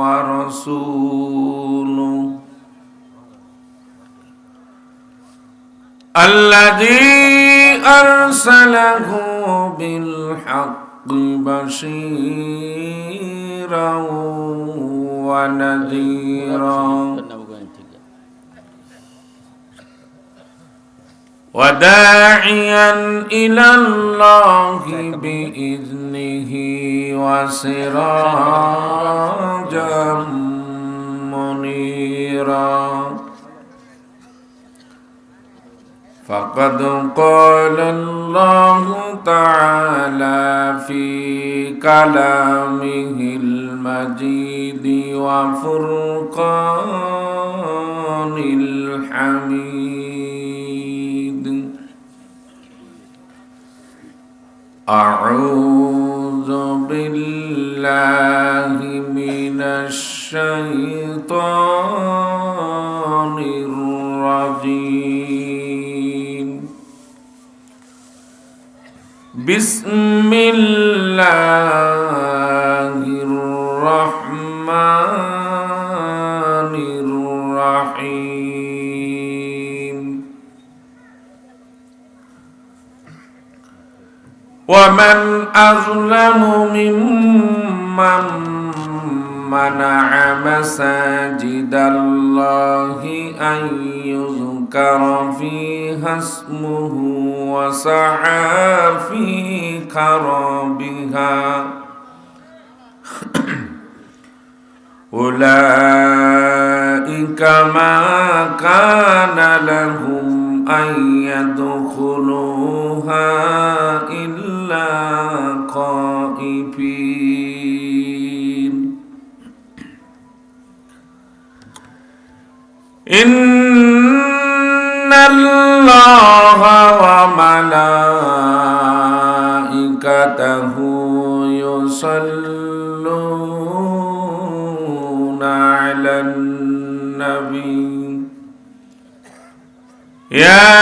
ورسوله الذي أرسله بالحق بشيرا ونذيرا وداعيا إلى الله بإذنه وسراجا منيرا فقد قال الله تعالى في كلامه المجيد وفرقان الحميد أعوذ بالله من الشيطان الرجيم بسم الله الرحمن الرحيم ومن أظلم ممن منع مساجد الله أن يذكر فيها اسمه وسعى في خرابها أولئك ما كان لهم أن يدخلوها إلا خائفين إن الله وملائكته يصلون على النبي يا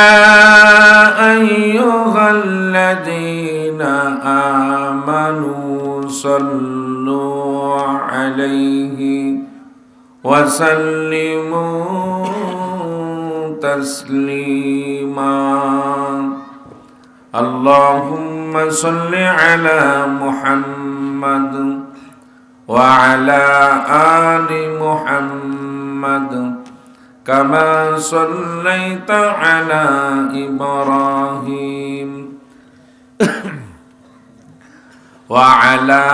أيها الذين آمنوا صلوا عليه وسلموا تسليما اللهم صل على محمد وعلى آل محمد كما صليت على إبراهيم وعلى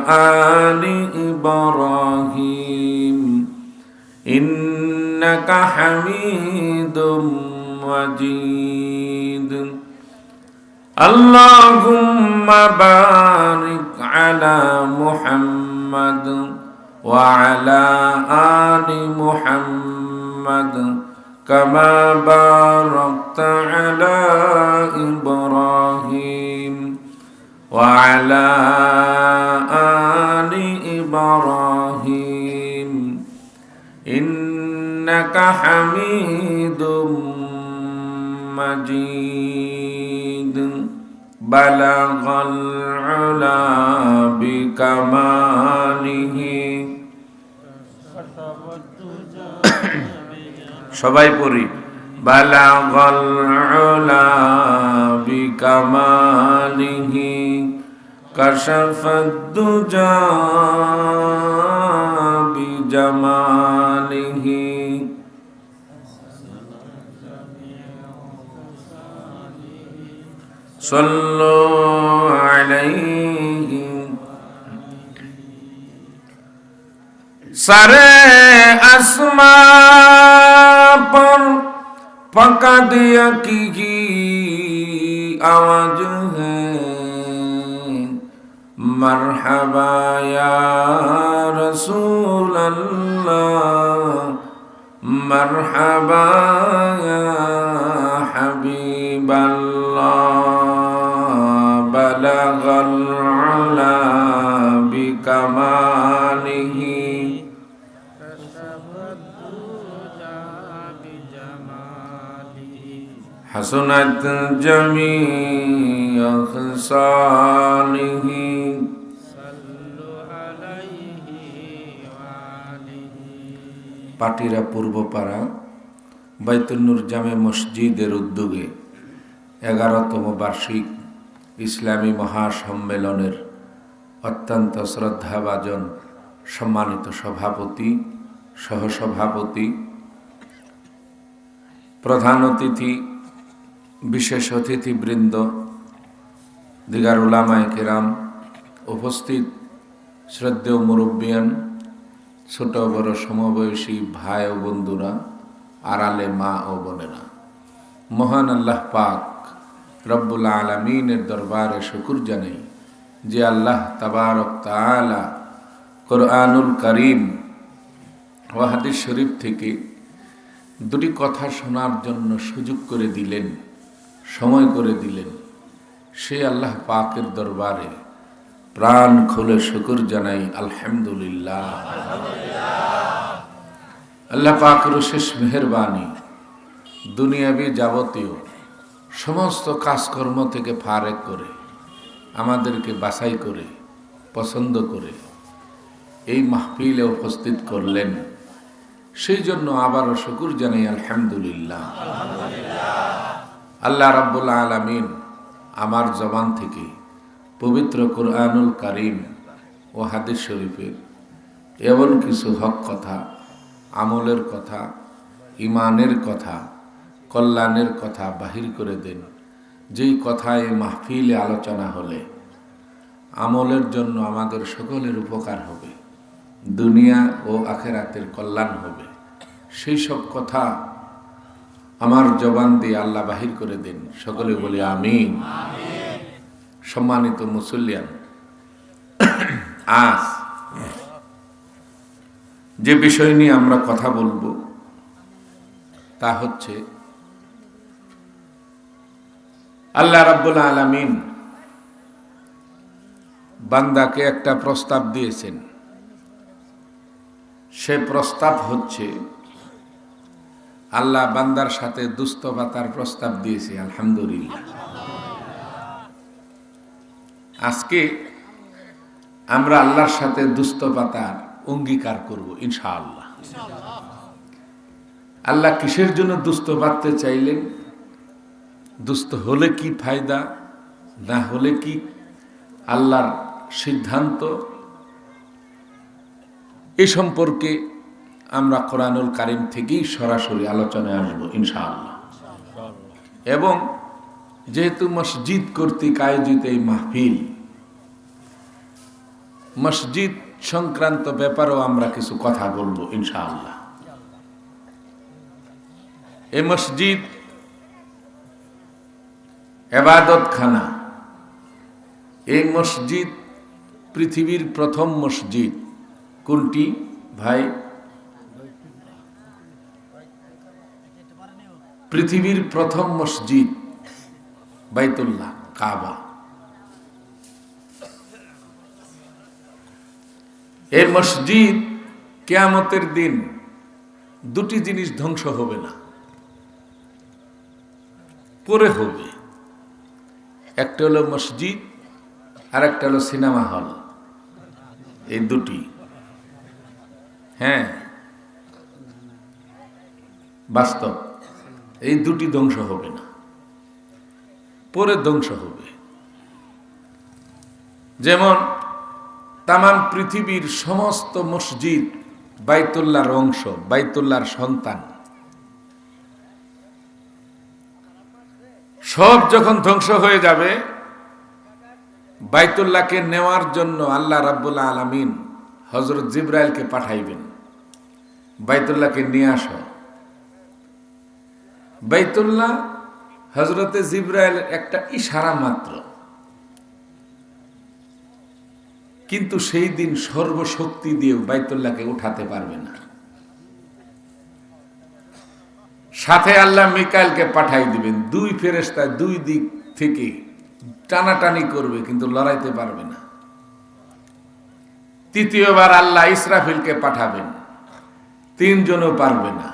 آل إبراهيم إنك حميد مجيد اللهم بارك على محمد وعلى آل محمد كما باركت على إبراهيم وعلى آل إبراهيم إنك حميد مجيد بلغ العلا بكماله সবাই পড়ি বালাগাল উলা বিকামালিহি কাশাফাদ দুজা বিজামালিহি সাল্লু আলাইহি सारे आसमां पर पका दिया की आवाज है मरहबा या रसूल अल्लाह मरहबा या हबीब अल्लाह बलगल उला बिकमालिही हसनत जमीअ खसालिही सल्लु अलैहि व পাটিরা পূর্বপাড়া বাইতুল নূর জামে মসজিদের উদ্যোগে 11তম বার্ষিক ইসলামী মহাসম্মেলনের অত্যন্ত শ্রদ্ধাভাজন সম্মানিত সভাপতি, সহসভাপতি, প্রধান অতিথি, বিশেষ অতিথিবৃন্দ, দিগার উলামায়ে কেরাম, উপস্থিত শ্রদ্ধেয় মুরব্বিয়ান, ছোট বড় সমবয়সী ভাই ও বন্ধুরা, আড়ালে মা ও বোনেরা, মহান আল্লাহ পাক রব্বুল আলামিনের দরবারে শুকর জানাই যে আল্লাহ তাবারক তাআলা কোরআনুল কারীম ও হাদিস শরীফ থেকে দুটি কথা শোনার জন্য সুযোগ করে দিলেন, সময় করে দিলেন। সে আল্লাহ পাকের দরবারে প্রাণ খুলে শুকর জানাই আলহামদুলিল্লাহ। আল্লাহ পাকের শেষ মেহেরবানি, দুনিয়াবি যাবতীয় সমস্ত কাজকর্ম থেকে ফারেক করে আমাদেরকে বাছাই করে পছন্দ করে এই মাহফিলে উপস্থিত করলেন। সেই জন্য আবারও শুকর জানাই আলহামদুলিল্লাহ। আল্লাহ রাব্বুল আলামিন আমার জবান থেকে পবিত্র কোরআনুল কারীম ও হাদিস শরীফের এমন কিছু হক কথা, আমলের কথা, ইমানের কথা, কল্যাণের কথা বাহির করে দেন, যেই কথায় মাহফিলে আলোচনা হলে আমলের জন্য আমাদের সকলের উপকার হবে, দুনিয়া ও আখিরাতের কল্যাণ হবে। সেই সব কথা আমার জবান দিয়ে আল্লাহ বাহির করে দেন। সকলে বলি আমিন। সম্মানিত মুসল্লিয়ান, আজ যে বিষয় নিয়ে আমরা কথা বলবো তা হচ্ছে আল্লাহ রাব্বুল আলামিন বান্দাকে একটা প্রস্তাব দিয়েছেন। সে প্রস্তাব হচ্ছে আল্লাহ বান্দার সাথে দুস্থতার প্রস্তাব দিয়েছে। আলহামদুলিল্লাহ। আজকে আমরা আল্লাহর সাথে দুস্থতার অঙ্গীকার করব ইনশাআল্লাহ। আল্লাহ কিসের জন্য দুস্থ বাঁধতে চাইলেন, দুস্থ হলে কি ফায়দা, না হলে কি আল্লাহর সিদ্ধান্ত, এই সম্পর্কে আমরা কোরআনুল কারীম থেকেই সরাসরি আলোচনায় আসব ইনশাআল্লাহ। এবং যেহেতু মসজিদ কর্তৃক আয়োজিত এই মাহফিল, মসজিদ সংক্রান্ত ব্যাপারেও আমরা কিছু কথা বলবো ইনশাআল্লাহ। এই মসজিদ ইবাদতখানা, এই মসজিদ পৃথিবীর প্রথম মসজিদ। কোনটি ভাই? পৃথিবীর প্রথম মসজিদ বাইতুল্লাহ, কাবা। এই মসজিদ কিয়ামতের দিন দুটি জিনিস ধ্বংস হবে না, পরে হবে। একটা হলো মসজিদ আর একটা হলো সিনেমা হল। এই দুটি, হ্যাঁ বাস্তব, এই দুটি ধ্বংস হবে না, পরে ধ্বংস হবে। যেমন তামাম পৃথিবীর সমস্ত মসজিদ বাইতুল্লাহর অংশ, বাইতুল্লাহর সন্তান, সব যখন ধ্বংস হয়ে যাবে, বাইতুল্লাহকে নেওয়ার জন্য আল্লাহ রাব্বুল আলামিন হযরত জিবরাইলকে পাঠাইবেন, বাইতুল্লাহকে নিয়ে আসো। বাইতুল্লাহ হযরতে জিবরাইলের একটা ইশারা মাত্র, কিন্তু সেই দিন সর্বশক্তি দিয়ে বাইতুল্লাহকে উঠাতে পারবে না। সাথে আল্লাহ মিকাইলকে পাঠাই দিবেন, দুই ফেরেশতা দুই দিক থেকে টানাটানি করবে, কিন্তু লড়াইতে পারবে না। তৃতীয়বার আল্লাহ ইসরাফিলকে পাঠাবেন, তিনজনও পারবে না।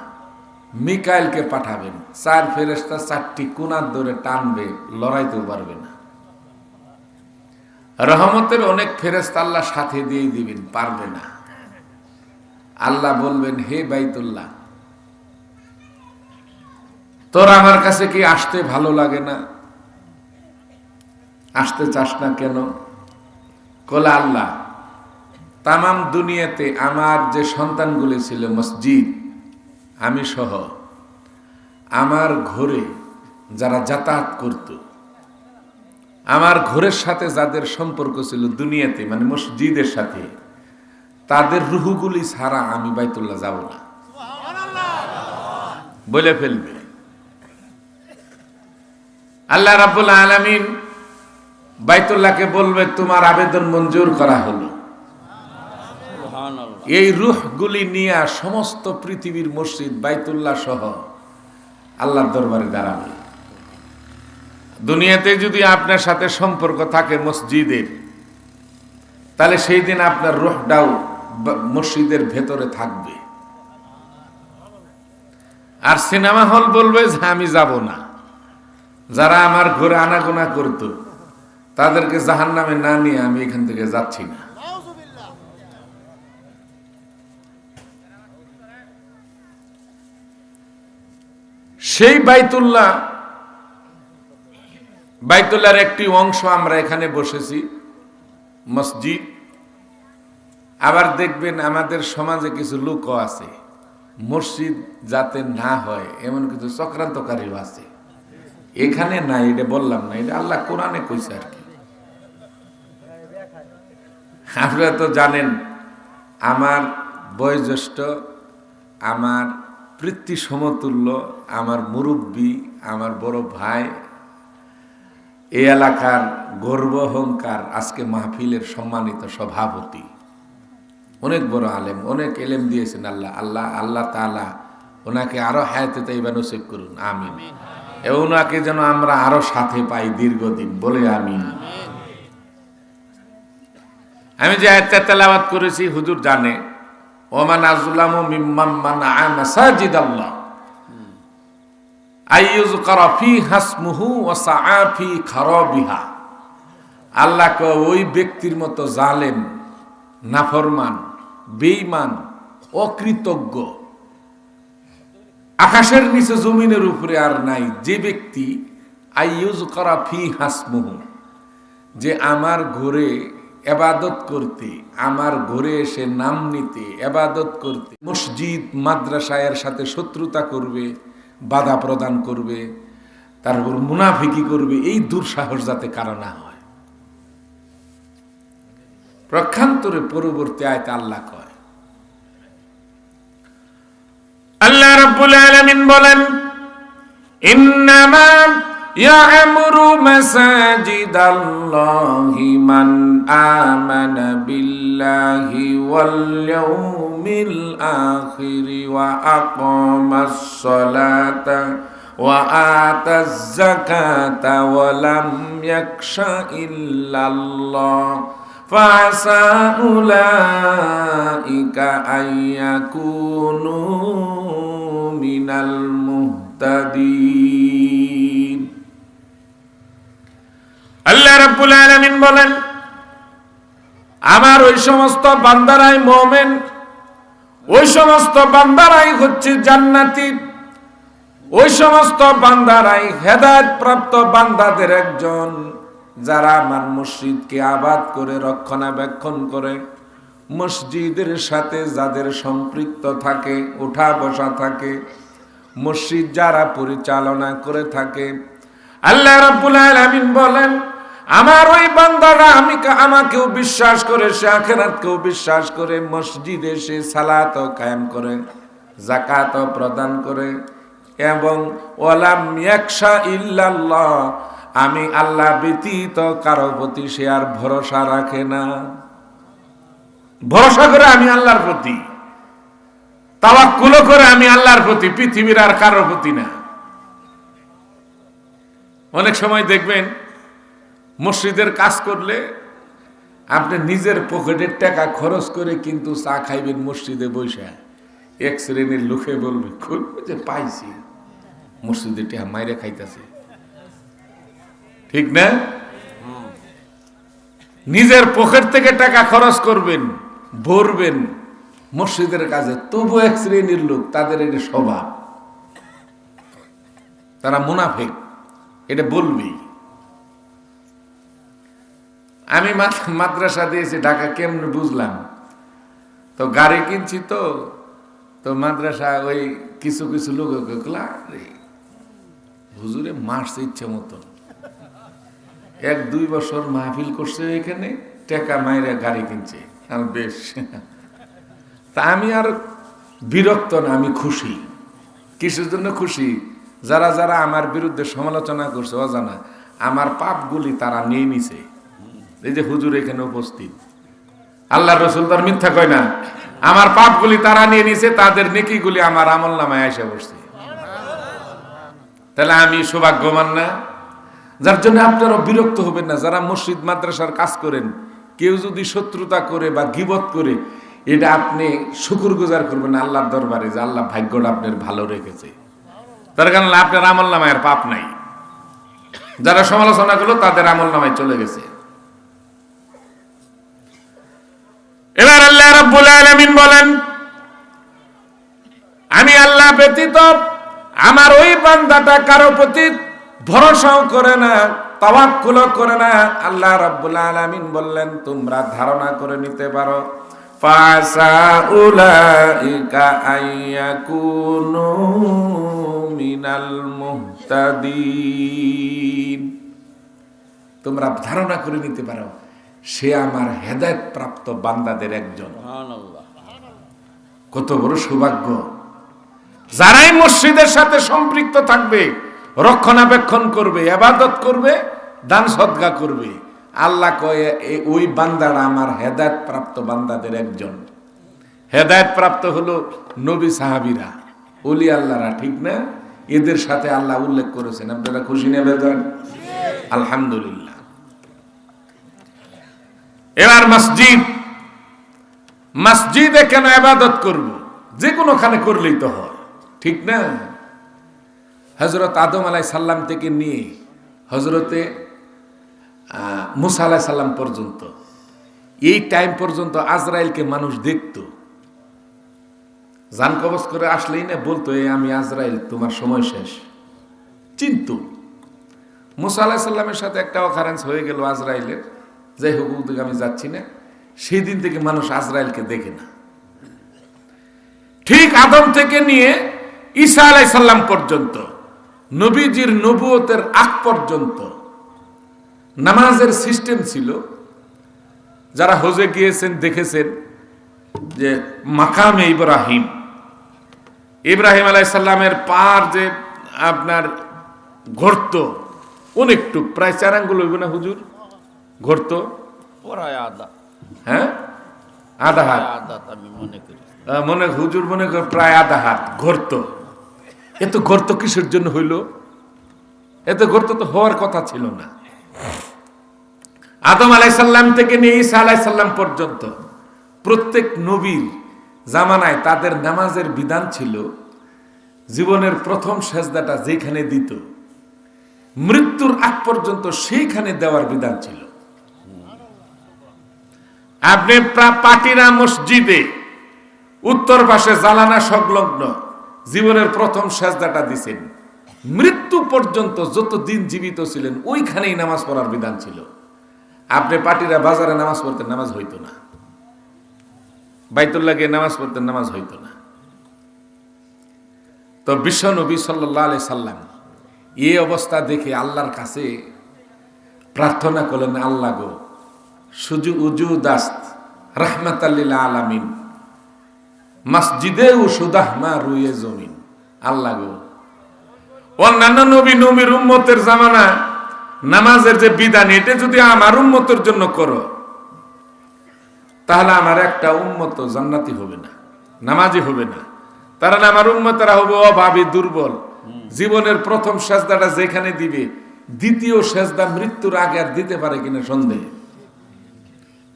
মিকাইলকে পাঠাবেন, চার ফেরেশতা চারটি কোনার ধরে টানবে, লড়াইতেও পারবে না। রহমতের অনেক ফেরেশতা আল্লাহ সাথে দিয়ে দিবেন, পারবে না। আল্লাহ বলবেন, হে বাইতুল্লাহ, তোর আমার কাছে কি আসতে ভালো লাগে না? আসতে চাস না কেন? কলে আল্লাহ, তামাম দুনিয়াতে আমার যে সন্তানগুলি ছিল মসজিদ, আমি সহ আমার ঘরে যারা যাতায়াত করত, আমার ঘরের সাথে যাদের সম্পর্ক ছিল দুনিয়াতে, মানে মসজিদের সাথে, তাদের রুহগুলি ছাড়া আমি বাইতুল্লাহ যাব না বলে ফেলবে। আল্লাহ রাব্বুল আলামিন বাইতুল্লাহকে বলবে, তোমার আবেদন মঞ্জুর করা হলো। এই রুহগুলি নিয়ে সমস্ত পৃথিবীর মসজিদ বাইতুল্লাহ সহ আল্লাহর দরবারে দাঁড়াবে। দুনিয়াতে যদি আপনার সাথে সম্পর্ক থাকে মসজিদের, তাহলে সেই দিন আপনার রুহটাও মসজিদের ভেতরে থাকবে। আর সিনেমা হল বলবে যে আমি যাব না। যারা আমার ঘরে আনাগোনা করত, তাদেরকে জাহান্নামে না নিয়ে আমি এখান থেকে যাচ্ছি না। সেই বাইতুল্লাহর একটি অংশ আমরা এখানে বসেছি, মসজিদ। আবার দেখবেন আমাদের সমাজে কিছু লোকও আছে, মসজিদ যাতে না হয় এমন কিছু চক্রান্তকারীও আছে। এখানে না, এটা বললাম না, এটা আল্লাহ কোরআনে কইছে আর কি। আপনারা তো জানেন, আমার বয়োজ্যেষ্ঠ, আমার পিতৃ সমতুল্য, আমার মুরব্বী, আমার বড় ভাই, এই এলাকার গর্ব অহংকার, আজকে মাহফিলের সম্মানিত সভাপতি, অনেক বড় আলেম, অনেক এলেম দিয়েছেন আল্লাহ। আল্লাহ তাআলা ওনাকে আরো হায়াতে তাইবা নসিব করুন, আমিন। ওনাকে যেন আমরা আরো সাথে পাই দীর্ঘদিন, বলে আমিন। আমি যে আয়াতটা তেলাওয়াত করেছি, হুজুর জানে, ওমান আযলামু মিম্মান মানআ মাসাজিদাল্লাহ আইয়ুযকারা ফীহা ইসমুহু ওয়া সাআ ফী খারাবিহা। আল্লাহ কয়, ওই ব্যক্তির মতো জালেম, নাফরমান, বেঈমান, অকৃতজ্ঞ আকাশের নিচে জমিনের উপরে আর নাই, যে ব্যক্তি আইয়ুযকারা ফীহা ইসমুহু, যে আমার ঘরে ইবাদত করতে, আমার ঘরে এসে নাম নিতে, ইবাদত করতে, মসজিদ মাদ্রাসায়ের সাথে শত্রুতা করবে, বাধা প্রদান করবে, তারপর মুনাফিকি করবে, এই দুঃসাহস যাতে কারো না হয়। প্রক্ষান্তরে পরবর্তী আয়াতে আল্লাহ কয়, আল্লাহ রাব্বুল আলামিন বলেন, ইন্নামা ইয়া'মুরু মাসাজিদাল্লাহি মান আমানা বিল্লাহি ওয়াল ইয়াউমিল আখির ওয়া আকামাস সালাতা ওয়া আতাজ যাকাতা ওয়া লাম ইয়াখশা ইল্লাল্লাহ ফাসা উলাইকা আইয়াকুনু মিনাল মুহতাদিন। আল্লাহ রাব্বুল আলামিন বলেন, আমার ওই সমস্ত বান্দারাই মুমিন, ওই সমস্ত বান্দারাই হচ্ছে জান্নাতি, ওই সমস্ত বান্দারাই হেদায়েত প্রাপ্ত বান্দাদের একজন, যারা আমার মসজিদকে আবাদ করে রক্ষণাবেক্ষণ করে, মসজিদের সাথে যাদের সম্পৃক্ত থাকে, ওঠা বসা থাকে, মসজিদ যারা পরিচালনা করে থাকে। আল্লাহ রাব্বুল আলামিন বলেন, আমার ওই বান্দারা আমাকেও বিশ্বাস করে, সে আখিরাতকেও বিশ্বাস করে, মসজিদে সে সালাত কায়েম করে, যাকাত প্রদান করে, এবং ওয়ালাম ইয়াখশা ইল্লাল্লাহ, আমি আল্লাহ ব্যতীত কারো প্রতি সে আর ভরসা রাখে না। ভরসা করে আমি আল্লাহর প্রতি, তাওয়াক্কুল করে আমি আল্লাহর প্রতি, পৃথিবীর আর কারোর প্রতি না। অনেক সময় দেখবেন মসজিদের কাজ করলে আপনি নিজের পকেটের টাকা খরচ করে কিন্তু চা খাইবেন মসজিদে বসে, এক শ্রেণীর লোকে বলবে, খুব যে পাইছি মসজিদে টাকা মাইরে খাইতেছে, ঠিক না? নিজের পকেট থেকে টাকা খরচ করবেন, ভরবেন, মসজিদের কাজে, তবু এক শ্রেণীর লোক, তাদের এটা স্বভাব, তারা মুনাফিক, এটা বলবি। আমি মাদ্রাসা দিয়েছি ঢাকা, কেমনে বুঝলাম? তো গাড়ি কিনছি, তো মাদ্রাসা ওই কিছু কিছু লোক হুজুরে মারছে ইচ্ছে মতন, 1-2 বছর মাহফিল করছে এখানে, টাকা মাইরা গাড়ি কিনছে। বেশ, তা আমি আর বিরক্ত না, আমি খুশি। কিসের জন্য খুশি? যারা যারা আমার বিরুদ্ধে সমালোচনা করছে অজানা, আমার পাপগুলি তারা নিয়ে নিছে। এই যে হুজুর এখানে উপস্থিত, আল্লাহ রসুল তার মিথ্যা কয় না, আমার পাপগুলি তারা নিয়ে নিছে, তাদের নেকিগুলি আমার আমল নামায় এসে বসছে। তাহলে আমি সৌভাগ্যবান না? যার জন্য আপনারা বিরক্ত হবেন না। যারা মসজিদ মাদ্রাসার কাজ করেন, কেউ যদি শত্রুতা করে বা গীবত করে, এটা আপনি শুকরগুজার করবেন আল্লাহর দরবারে, যে আল্লাহ ভাগ্যটা আপনার ভালো রেখেছে, তার কারণে আপনার আমল নামায় আর পাপ নাই। যারা সমালোচনা করলো তাদের আমল নামায় চলে গেছে। এবার আল্লাহ রাব্বুল আলামিন বলেন, আমি আল্লাহ ব্যতীত আমার ওই বান্দাটা কারো প্রতি ভরসাও করে না, তাওয়াক্কুলও করে না। আল্লাহ রাব্বুল আলামিন বললেন, তোমরা ধারণা করে নিতে পারো, ফাসা উলাইকা আইয়াকুনু মিনাল মুহতাদিন। তোমরা ধারণা করে নিতে পারো সে আমার হেদায়েত প্রাপ্ত বান্দাদের একজন। কত বড় সৌভাগ্য! যারাই মসজিদের সাথে সম্পৃক্ত থাকবে, রক্ষণাবেক্ষণ করবে, ইবাদত করবে, দান সদকা করবে, আল্লাহ কয় ওই বান্দারা আমার হেদায়েত প্রাপ্ত বান্দাদের একজন। হেদায়েত প্রাপ্ত হলো নবী সাহাবীরা, ওলি আল্লাহরা, ঠিক না? এদের সাথে আল্লাহ উল্লেখ করেছেন। আপনারা খুশি নেবেন? আলহামদুলিল্লাহ। এবার মসজিদে কেন ইবাদত করব? যে কোনোখানে করলেই তো হয়, ঠিক না? হযরত আদম আলাইহিস সালাম থেকে নিয়ে হযরতে মুসা আলাইহিস সালাম পর্যন্ত, এই টাইম পর্যন্ত আজরাইলকে মানুষ দেখত। জান কবজ করে আসলেই না বলতো, আমি আজরাইল, তোমার সময় শেষ। চিন্তু মুসা আলাইহিস সালামের সাথে একটা অকারেন্স হয়ে গেল আজরাইলের, যাই হোক, আমি যাচ্ছি না। সেই দিন থেকে মানুষ আজরাইলকে দেখে না। ঠিক আদম থেকে নিয়ে ঈসা আলাইহিস সালাম পর্যন্ত, নবীজির নবুয়তের আগ পর্যন্ত নামাজের সিস্টেম ছিল। যারা হজে গিয়েছেন দেখেছেন যে মাকামে ইব্রাহিম আলাইহিস সালামের পার যে আপনার ঘর্ত অনেকটুক, প্রায় 4 আঙ্গুল হইব না হুজুর ঘর্ত? হ্যাঁ, আধা হাত আমি মনে হুজুর মনে কর প্রায় আধা হাত ঘর্ত। এত গর্ত কিসের জন্য হইল? এত গর্ত তো হওয়ার কথা ছিল না। আদম আলাইহিস সালাম থেকে নিয়ে ঈসা আলাইহিস সালাম পর্যন্ত প্রত্যেক নবীর জামানায় তাদের নামাজের বিধান ছিল, জীবনের প্রথম সেজদাটা যেখানে দিত, মৃত্যুর আগ পর্যন্ত সেইখানে দেওয়ার বিধান ছিল। আপনি পাটিরা মসজিদে উত্তর পাশে জালানা সংলগ্ন জীবনের প্রথম সেজদাটা দিছেন, মৃত্যু পর্যন্ত যত দিন জীবিত ছিলেন ওইখানেই নামাজ পড়ার বিধান ছিল। আপনি পাটিরা বাজারে নামাজ পড়তেন, নামাজ হইতো না। বাইতুল্লাহ গিয়ে নামাজ পড়তেন, নামাজ হইতো না। তো বিশ্ব নবী সাল্লাল্লাহু আলাইহি সাল্লাম এই অবস্থা দেখে আল্লাহর কাছে প্রার্থনা করলেন, আল্লাহ গো, সুজু উজু দাস্ত রাহমাতাল লিল আলামিন, মসজিদে ও সুদাহমা রুয়ে জমিন। আল্লাহ গো, অন্যান্য নবীর উম্মতের জামানা নামাজের যে বিধান, এটা যদি আমার উম্মতের জন্য করো, তাহলে আমার একটা উম্মত জান্নাতি হবে না, নামাজি হবে না। তাহলে আমার উম্মতেরা হবে অভাবী, দুর্বল। জীবনের প্রথম সেজদাটা যেখানে দিবে, দ্বিতীয় সেজদা মৃত্যুর আগে আর দিতে পারে কিনা সন্দেহ।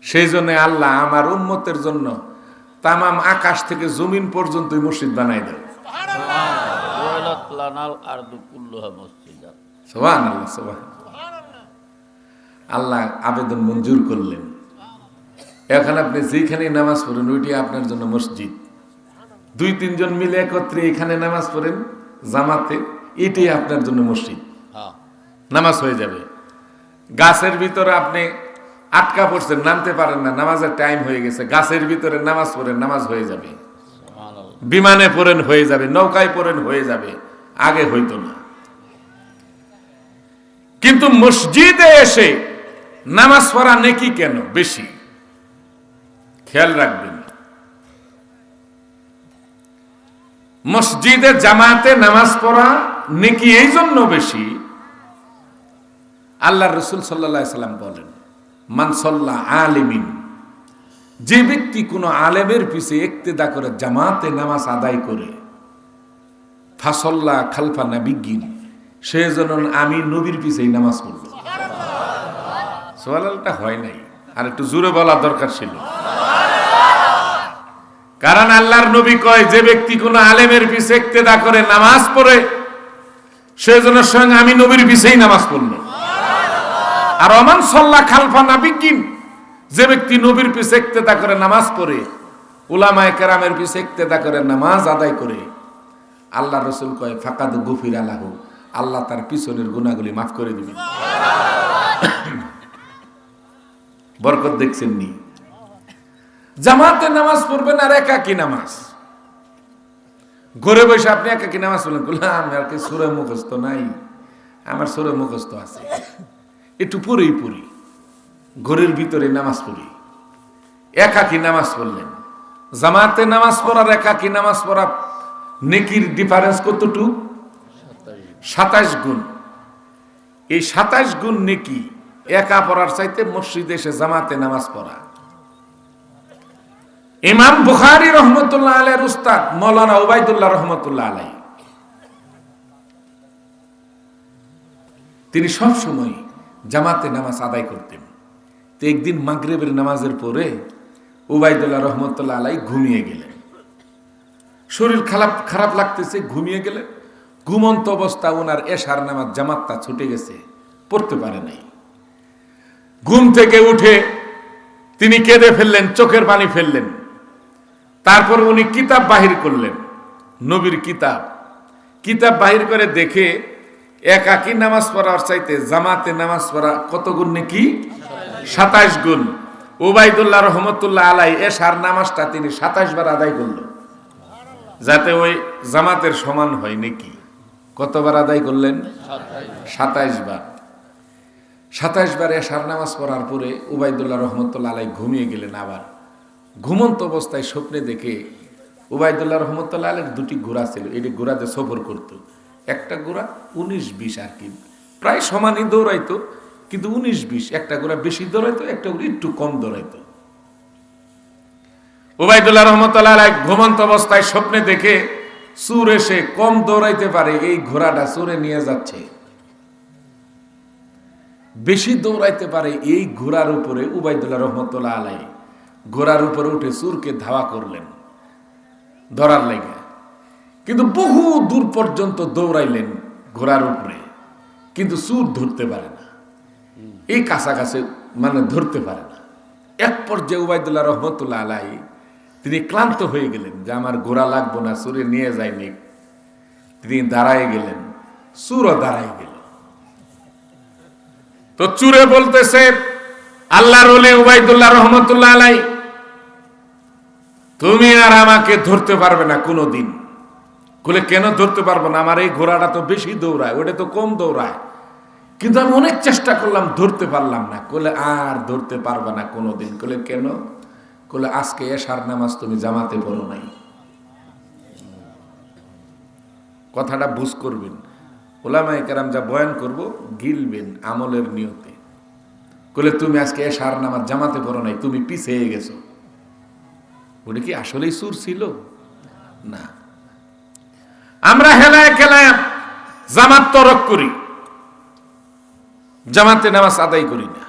সেই জন্য আল্লাহ আমার উম্মতের জন্য তামাম আকাশ থেকে জমিন পর্যন্ত মসজিদ বানাই দেয়। সুবহানাল্লাহ, সুবহানাল্লাহ। আল্লাহ আবেদন মঞ্জুর করলেন। এখন আপনি যেখানে নামাজ পড়েন ওইটি আপনার জন্য মসজিদ। 2-3 জন মিলে একত্রে এখানে নামাজ পড়েন জামাতে, এটাই আপনার জন্য মসজিদ, নামাজ হয়ে যাবে। গাছের ভিতরে আপনি আটকা পড়ছেন, নামতে পারেন না, নামাজের টাইম হয়ে গেছে, গাছের ভিতরে নামাজ পড়েন, নামাজ হয়ে যাবে। বিমানে পড়েন হয়ে যাবে, নৌকায় পড়েন হয়ে যাবে, আগে হইতো না। কিন্তু মসজিদে এসে নামাজ পড়া নেকি কেন বেশি? খেয়াল রাখবেন, মসজিদে জামাতে নামাজ পড়া নেকি এই জন্য বেশি, আল্লাহর রাসূল সাল্লাল্লাহু আলাইহি সাল্লাম বলেন, মান সাল্লা আলিমিন, যে ব্যক্তি কোনো আলেমের পিছে ইক্তেদা করে জামাতে নামাজ আদায় করে, ফাসাল্লা খালফা নাবিয়্যিন, সে যেন আমি নবীর পিছেই নামাজ পড়ল। সুবহানাল্লাহটা হয় নাই, আর একটু জোরে বলা দরকার ছিল। কারণ আল্লাহর নবী কয়, যে ব্যক্তি কোনো আলেমের পিছে ইক্তেদা করে নামাজ পড়ে, সে যেন স্বয়ং আমি নবীর পিছেই নামাজ পড়ল। আর ওমান সাল্লা খালফা নাবিয়্যিন, যে ব্যক্তি নবীর পিছে ইক্তেদা করে নামাজ পড়ে, উলামায়ে কেরামের পিছে ইক্তেদা করে নামাজ আদায় করে, আল্লাহ রাসূল কয় ফাকাদ গুফিরা লাহু, আল্লাহ তার পিছনের গুনাহগুলি মাফ করে দিবেন। বরকত দেখছেন নি? জামাতে নামাজ পড়বেন আর একাকী নামাজ। ঘরে বসে আপনি একাকী নামাজ পড়লেন, বললাম আর কি সূরা মুখস্থ নাই, আমার সূরা মুখস্থ আছে, একটু পড়েই পড়ি, ঘরের ভিতরে নামাজ পড়ি। একাকী নামাজ পড়লেন। জামাতে নামাজ পড়ার একাকী নামাজ পড়া নেকির ডিফারেন্স কতটুকু? 27 গুণ। এই 27 গুণ নেকি একা পড়ার চাইতে মসজিদে এসে জামাতে নামাজ পড়া। ইমাম বুখারী রহমতুল্লাহ আলাইহির উস্তাদ মাওলানা উবাইদুল্লাহ রহমতুল্লাহ আলাইহি, তিনি সব সময় জামাতে নামাজ আদায় করতেন। তো একদিন মাগরিবের নামাজের পরে উবাইদুল্লাহ রহমতুল্লাহ আলাইহি ঘুমিয়ে গেলেন। শরীর খারাপ লাগতেছে, ঘুমিয়ে গেলেন। ঘুমন্ত অবস্থা ওনার এশার নামাজ জামাতটা ছুটে গেছে, পড়তে পারে নাই। ঘুম থেকে উঠে তিনি কেঁদে ফেললেন, চোখের পানি ফেললেন। তারপর উনি কিতাব বাহির করলেন, নবীর কিতাব বাহির করে দেখে একাকী নামাজ পড়ার চাইতে জামাতে নামাজ পড়া কত গুণ নাকি? 27 গুণ। উবাইদুল্লাহ রহমতুল্লাহ আলাইহি এশার নামাজটা তিনি 27 বার আদায় করলেন, যাতে ওই জামাতের সমান হয় নাকি। কতবার আদায় করলেন? 27 বার। 27 বার এশার নামাজ পড়ার পরে উবাইদুল্লাহ রহমতুল্লাহ আলাইহি ঘুমিয়ে গেলেন। আবার ঘুমন্ত অবস্থায় স্বপ্নে দেখে, উবাইদুল্লাহ রহমতুল্লাহ আলাইহির 2টি ঘোড়া ছিল, এটি ঘোড়াতে সফর করত। একটা ঘোড়া 19-20 আর কি, প্রায় সমানই দৌড়াইতো, কিন্তু 19-20, একটা ঘোড়া বেশি দৌড়াইতো, একটা ঘোড়া একটু কম দৌড়াইতো। উবাইদুল্লাহ রহমতুল্লাহ আলাইহি ঘুমন্ত অবস্থায় স্বপ্নে দেখে চোর এসে কম দৌড়াইতে পারে এই ঘোড়াটা চোরে নিয়ে যাচ্ছে, বেশি দৌড়াইতে পারে এই ঘোড়ার উপরে উবাইদুল্লাহ রহমতুল্লাহ আলাইহি ঘোড়ার উপরে উঠে চোরকে ধাওয়া করলেন ধরার লেগে। কিন্তু বহু দূর পর্যন্ত দৌড়াইলেন ঘোড়ার উপরে, কিন্তু চোর ধরতে পারে না, এই কাছাকাছি মানে ধরতে পারে না। এক পর্যায়ে উবাইদুল্লাহ রহমতুল্লাহ আলাইহি তিনি ক্লান্ত হয়ে গেলেন, যে আমার ঘোড়া লাগবো না, চোরে নিয়ে যায়নি। তিনি দাঁড়ায় গেলেন, চোরও দাঁড়ায় গেল। তো চোরে বলতেছে, আল্লাহর ওলি উবাইদুল্লাহ রহমতুল্লাহ আলাইহি, তুমি আর আমাকে ধরতে পারবে না কোনোদিন। বলে কেন ধরতে পারবো না? আমার এই ঘোড়াটা তো বেশি দৌড়ায়, ওটা তো কম দৌড়ায়, কিন্তু আমি অনেক চেষ্টা করলাম, ধরতে পারলাম না। বলে আর ধরতে পারবে না কোনোদিন। বলে কেন? বলে আজকে এশার নামাজ তুমি জামাতে পড়ো নাই। কথাটা বুঝ করবেন, ওলামায়ে কেরাম যা বয়ান করব গিলবেন আমলের নিয়তে। বলে তুমি আজকে এশার নামাজ জামাতে পড়ো নাই, তুমি পিছিয়ে গেছো। ওটা কি আসলেই চুর ছিল? না। আমরা হেলায় খেলায় জামাত তরক করি, জামাতে নামাজ আদায় করি না।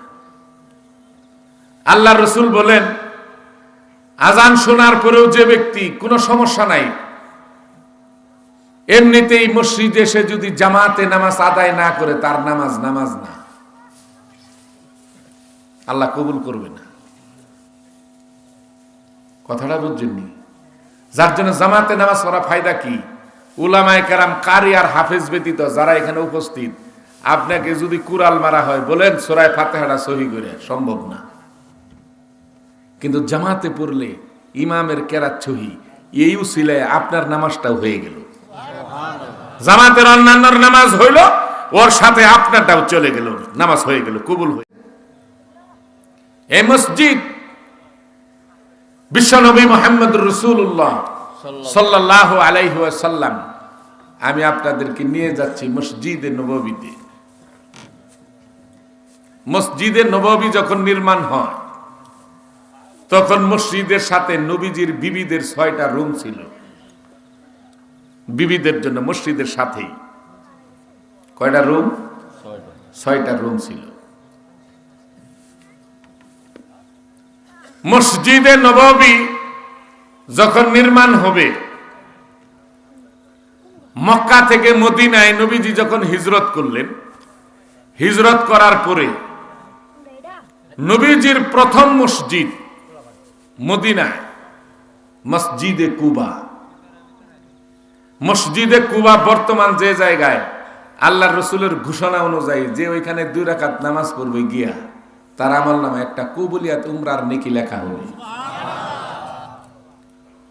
আল্লাহর রাসূল বলেন, আজান শোনার পরেও যে ব্যক্তি কোনো সমস্যা নাই, এমনিতেই মসজিদে এসে যদি জামাতে নামাজ আদায় না করে, তার নামাজ না, আল্লাহ কবুল করবে না। কথাটা বুঝছেননি? যার জন্য জামাতে নামাজ পড়া ফায়দা কি? উলামায়ে কেরাম, কারি আর হাফেজ ব্যতীত যারা এখানে উপস্থিত, আপনাকে যদি কুরাল মারা হয় বলেন সূরা ফাতিহাটা সহি করে, সম্ভব না। কিন্তু জামাতে পড়লে ইমামের কেরাত সহি, এই উসিলায় আপনার নামাজটাও হয়ে গেল। জামাতের অন্যান্য নামাজ হইল, ওর সাথে আপনারটাও চলে গেল, নামাজ হয়ে গেল, কবুল হয়ে। এই মসজিদ বিশ্বনবী মুহাম্মদুর রাসূলুল্লাহ সাল্লাল্লাহু আলাইহি ওয়াসাল্লাম, আমি আপনাদেরকে নিয়ে যাচ্ছি মসজিদে নববীতে। মসজিদে নববী যখন নির্মাণ হয় তখন মসজিদের সাথে নবীজির বিবিদের 6টা রুম ছিল। বিবিদের জন্য মসজিদের সাথেই কয়টা রুম? 6টা রুম ছিল। মসজিদে নববী যখন নির্মাণ হবে, মক্কা থেকে মদিনায় নবীজি যখন হিজরত করলেন, হিজরত করার পরে নবীজির প্রথম মসজিদ মদিনায় মসজিদে কুবা। মসজিদে কুবা বর্তমান যে জায়গায়, আল্লাহর রাসূলের ঘোষণা অনুযায়ী যে ওইখানে 2 রাকাত নামাজ পড়বে গিয়া, তার আমল নামে একটা কবুলিয়াত উমরার নেকি লেখা হবে।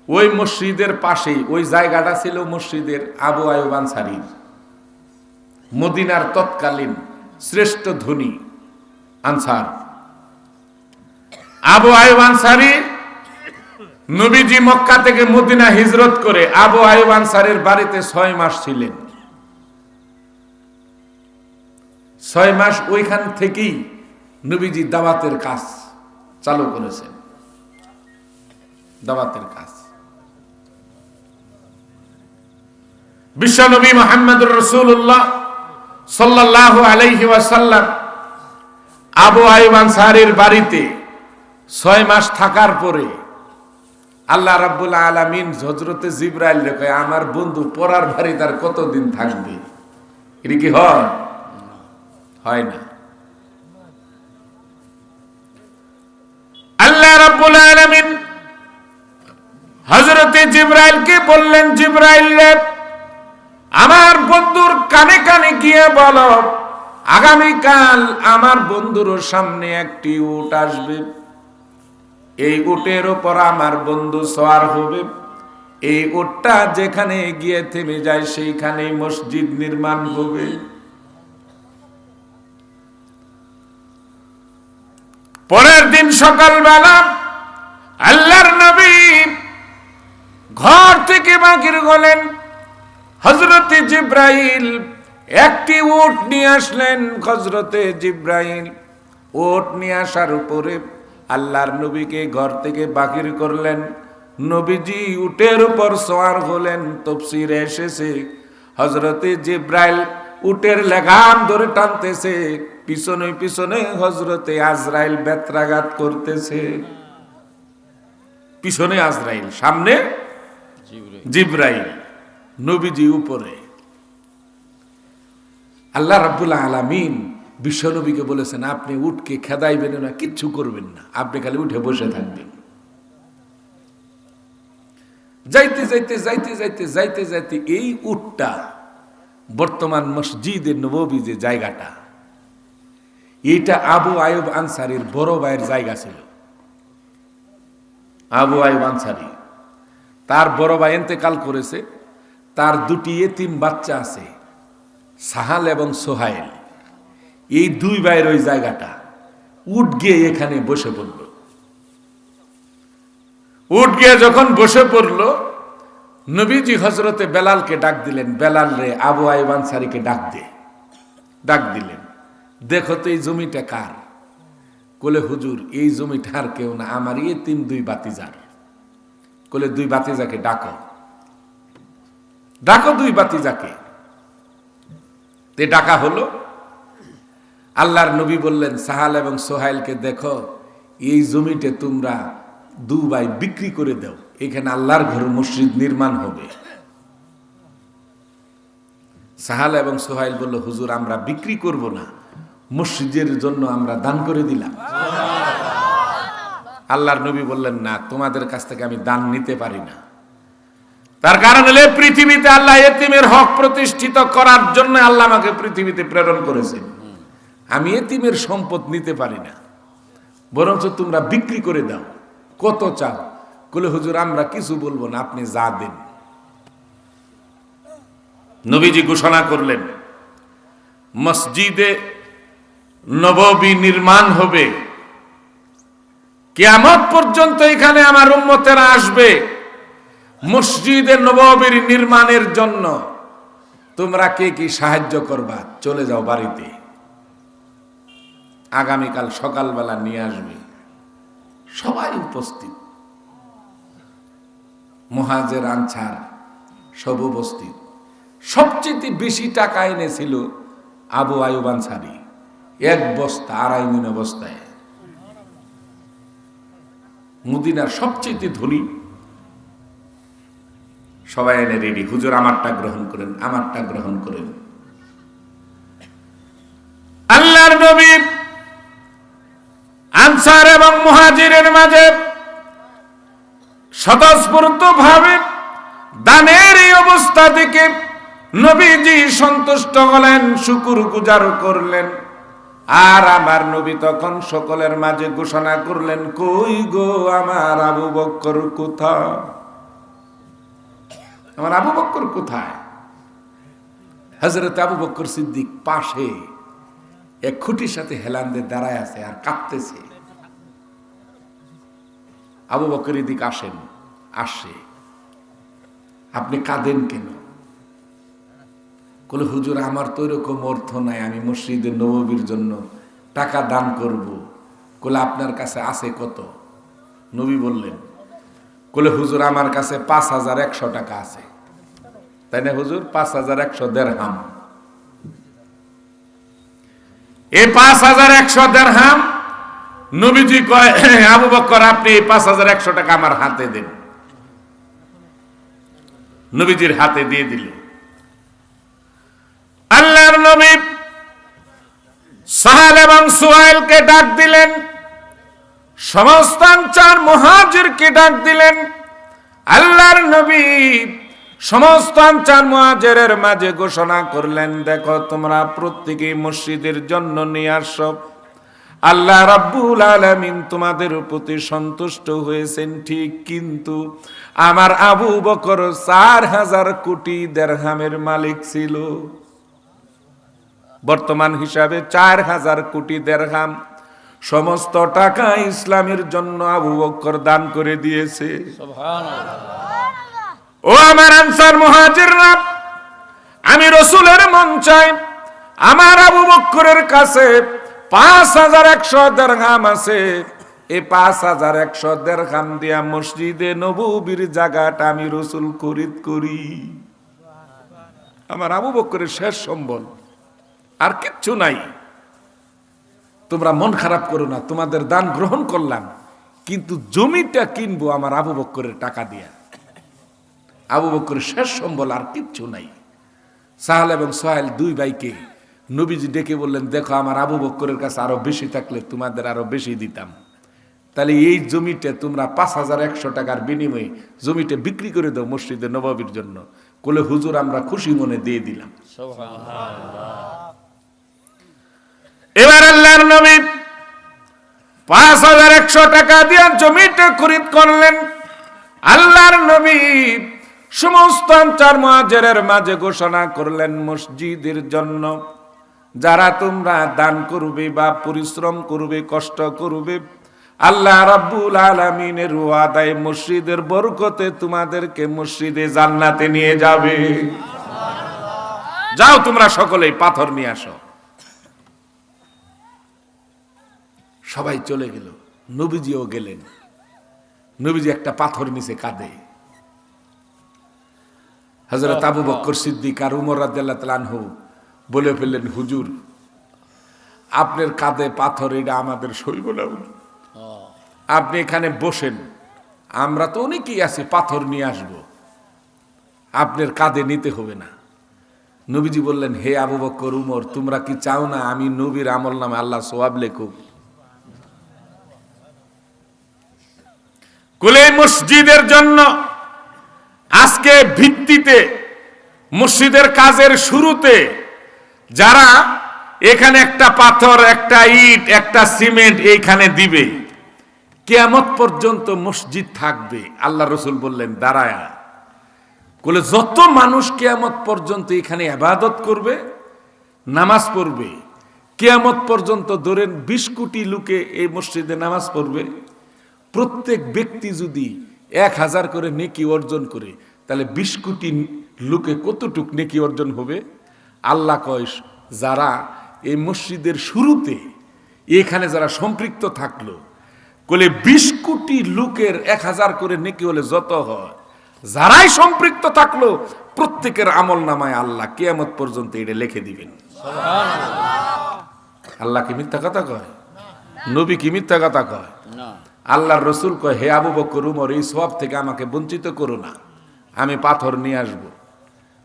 ওই মসজিদের পাশেই ওই জায়গাটা ছিল মসজিদের আবু আইয়ুব আনসারীর, মদিনার তৎকালীন শ্রেষ্ঠ ধনী আনসার। আবু আইয়ুব আনসারী নবীজি মক্কা থেকে মদিনা হিজরত করে আবু আইয়ুব আনসারীর বাড়িতে 6 মাস ছিলেন। 6 মাস ওইখান থেকেই নবীজি দাওয়াতের কাজ চালু করেছেন। দাওয়াতের কাজ বিশ্বনবী মুহাম্মদুর রাসূলুল্লাহ সাল্লাল্লাহু আলাইহি ওয়াসাল্লাম আবু আইয়ুব আনসারীর বাড়িতে 6 মাস থাকার পরে আল্লাহ রাব্বুল আলামিন হযরতে জিবরাইল রে কয়, আমার বন্ধু পরার বাড়িতে আর কতদিন থাকবে? এটা কি হয়? হয় না। আল্লাহ রাব্বুল আলামিন হযরতে জিবরাইলকে বললেন, জিবরাইল রে, আমার বন্ধুর কানে কানে গিয়ে বলো, আগামীকাল আমার বন্ধুর সামনে একটি উট আসবে, এই উটের উপর আমার বন্ধু সওয়ার হবে, এই উটটা যেখানে গিয়ে থেমে যায় সেইখানেই মসজিদ নির্মাণ হবে। পরের দিন সকালবেলা আল্লাহর নবী ঘর থেকে বাহির হলেন। হযরতে জিবরাইল একটি উট নিয়ে আসলেন। হযরতে জিবরাইল উট নিয়ে আসার উপরে আল্লাহর নবীকে ঘর থেকে বাহির করলেন। নবীজি উটের উপর সওয়ার হলেন। তাফসীরে এসেছে হযরতে জিবরাইল উটের লাগাম ধরে টানতেছে, পিছনে পিছনে হযরতে আজরাইল বেত্রাঘাত করতেছে। পিছনে আজরাইল, সামনে জিবরাইল, নবীজি উপরে। আল্লাহ রাব্বুল আলামিন বিশ্বনবীকে বলেছেন, আপনি উটকে খেদাইবেন না, কিচ্ছু করবেন না, আপনি খালি উঠে বসে থাকবেন। যাইতে যাইতে যাইতে যাইতে যাইতে যাইতে এই উটটা বর্তমান মসজিদে নববী যে জায়গাটা, এইটা আবু আইয়ুব আনসারীর বড় ভাইয়ের জায়গা ছিল। আবু আইয়ুব আনসারী, তার বড় ভাই ইন্তেকাল করেছে, তার 2টি এতিম বাচ্চা আছে, সাহাল এবং সোহাইল। এই 2 ভাইয়ের ওই জায়গাটা। উট গিয়ে এখানে বসে পড়ল। উট গিয়ে যখন বসে পড়ল, নবীজি হযরতে বেলালকে ডাক দিলেন, বেলাল রে, আবু আইয়ুব আনসারীকে ডাক দিলেন, দেখো তো এই জমিটা কার? বলে, হুজুর এই জমিটা আর কেউ না, আমার এতিম 2 বাতিজার। বলে, 2 বাতিজাকে ডাকো, ডাকো 2 বাতিজাকে। তে ডাকা হলো। আল্লাহর নবী বললেন সাহাল এবং সোহাইলকে, দেখো এই জমিতে তোমরা 2 ভাই বিক্রি করে দাও, এখানে আল্লাহর ঘর মসজিদ নির্মাণ হবে। সাহাল এবং সোহাইল বলল, হুজুর আমরা বিক্রি করব না, মসজিদের জন্য আমরা দান করে দিলাম। আল্লাহর নবী বললেন, না, তোমাদের কাছ থেকে আমি দান নিতে পারি না। তার কারণ হলে পৃথিবীতে আল্লাহ এতিমের হক প্রতিষ্ঠিত করার জন্য আল্লাহ আমাকে পৃথিবীতে প্রেরণ করেছেন। আমি এতিমের সম্পদ নিতে পারি না, বরঞ্চ তোমরা বিক্রি করে দাও। কত চাও? বলে, হুজুর আমরা কিছু বলবো না, আপনি যা দেন। নবীজি ঘোষণা করলেন, মসজিদে নববী নির্মাণ হবে, কিয়ামত পর্যন্ত এখানে আমার উম্মতেরা আসবে। মসজিদে নববীর নির্মাণের জন্য তোমরা কে কি সাহায্য করবা? চলে যাও বাড়িতে, আগামীকাল সকালবেলা নিয়ে আসবে। সবাই উপস্থিত, মুহাজির আনসার সব উপস্থিত। সবচেয়ে বেশি টাকা এনেছিল আবু আইয়ুব আনসারী, 1 বস্তা 2.5 মণ অবস্থায়। মদিনার সবচেয়ে ধনী। সবাই এনে রেডি, হুজুর আমারটা গ্রহণ করেন, আমারটা গ্রহণ করেন। আল্লাহর নবী আনসার এবং মুহাজিরের মাঝে স্বতঃস্ফূর্ত ভাবে দানের এই অবস্থা দেখে নবীজি সন্তুষ্ট হলেন, শুকর গুজার করলেন। আর আমার নবী তখন সকলের মাঝে ঘোষণা করলেন, কই গো আমার আবু বকর কোথায়? আমার আবু বকর কোথায়? হযরত আবু বকর সিদ্দিক পাশে এক খুঁটির সাথে হেলান দিয়ে দাঁড়ায় আছে আর কাঁপতেছে। আবু বকর এদিক আসেন। আসে, আপনি কাঁদেন কেন? বলে, হুজুর আমার তো এরকম অর্থ নাই, আমি মসজিদে নববীর জন্য টাকা দান করব। বলে, আপনার কাছে আছে কত? নবী বললেন, বলে, হুজুর আমার কাছে 5100 টাকা আছে। তাই না হুজুর? 5100 দিরহাম। এই 5100 দিরহাম নবীজি কয়, আবু বকর আপনি এই 5100 টাকা আমার হাতে দেন। নবীজির হাতে দিয়ে দিল। আল্লাহর নবী সাহাল এবং সুহাইলকে ডাক দিলেন, সমস্ত আনসার মুহাজিরকে ডাক দিলেন। আল্লাহর নবী সমস্ত আনসার মুহাজিরের মাঝে ঘোষণা করলেন, দেখো তোমরা প্রত্যেকে মসজিদের জন্য নিয়ে আসো। আল্লাহ রাব্বুল আলামিন তোমাদের প্রতি সন্তুষ্ট হয়েছেন ঠিক, কিন্তু আমার আবু বকর 4000 কোটি দিরহামের মালিক ছিল। বর্তমান হিসাবে 4000 কোটি দিরহাম সমস্ত টাকা ইসলামের জন্য আবু বকর দান করে দিয়েছে। ও আমার আনসার মুহাজিররা, আমি রাসূলের মন চাই, আমার আবু বকরের কাছে 5100 দিরহাম আছে। এই 5100 দিরহাম দিয়া মসজিদে নববীর জায়গাটা আমি রাসূল খরিদ করি। আমার আবু বকরের শেষ সম্বল, আর কিচ্ছু নাই। তোমরা মন খারাপ করো না, তোমাদের দান গ্রহণ করলাম, কিন্তু জমিটা কিনবো আমার আবু বকরের টাকা দিয়া। আবু বকরের শেষ সম্বল, আর কিচ্ছু নাই। সাহাল এবং সোহাইল 2 ভাইকে নবীজি ডেকে বললেন, দেখো আমার আবু বকরের কাছে আরো বেশি থাকলে তোমাদের আরো বেশি দিতাম। তাহলে এই জমিটা তোমরা 5100 টাকার বিনিময়ে জমিটা বিক্রি করে দাও মসজিদে নববীর জন্য। বলে, হুজুর আমরা খুশি মনে দিয়ে দিলাম। এবার আল্লাহর নবী 5100 টাকা দিয়ে জমিটা খরিদ করলেন। আল্লাহর নবী সমস্ত আনসার মুহাজিরের মাঝে ঘোষণা করলেন, মসজিদের জন্য যারা তোমরা দান করবে বা পরিশ্রম করবে, কষ্ট করবে, আল্লাহ রাব্বুল আলামিনের ওয়াদায় মসজিদের বরকতে তোমাদেরকে মসজিদে জান্নাতে নিয়ে যাবে। যাও তোমরা সকলেই পাথর নিয়ে আসো। সবাই চলে গেল, নবীজিও গেলেন। নবীজি একটা পাথর নিচে কাঁদে। হযরত আবু বকর সিদ্দিক আর উমর রাদিয়াল্লাহু তাআলা আনহু বলে ফেললেন, হুজুর আপনার কাঁধে পাথর, এটা আমাদের সইব না। আপনি এখানে বসেন, আমরা তো অনেকেই আছি, পাথর নিয়ে আসব, আপনার কাঁধে নিতে হবে না। নবীজি বললেন, হে আবু বকর, উমর, তোমরা কি চাও না আমি নবীর আমল নামে আল্লাহ সওয়াব লেখুক? কুলে মসজিদের জন্য আজকে ভিত্তিতে মসজিদের কাজের শুরুতে যারা এখানে একটা পাথর, একটা ইট, একটা সিমেন্ট এইখানে দিবে, কিয়ামত পর্যন্ত মসজিদ থাকবে। আল্লাহ রসুল বললেন দাঁড়ায়া, বলে যত মানুষ কিয়ামত পর্যন্ত এখানে ইবাদত করবে, নামাজ পড়বে, কিয়ামত পর্যন্ত ধরেন 20 কোটি লোকে এই মসজিদে নামাজ পড়বে, প্রত্যেক ব্যক্তি যদি 1000 করে নেকি অর্জন করে, তাহলে 20 কোটি লোকে কতটুক নেকি অর্জন হবে? আল্লাহ কয় যারা এই মসজিদের শুরুতে এখানে যারা সম্পৃক্ত থাকলো, বলে 20 কোটি লোকের 1000 করে নেকি হলে যত হয়, যারাই সম্পৃক্ত থাকলো প্রত্যেকের আমল নামায় আল্লাহ কিয়ামত পর্যন্ত এটা লিখে দিবেন। আল্লাহ কি মিথ্যা কথা কয়? নবী কি মিথ্যা কথা কয়? আল্লাহর রসুল কয়, হে আবু বকর উমর, এই সওয়াব থেকে আমাকে বঞ্চিত করো না, আমি পাথর নিয়ে আসবো।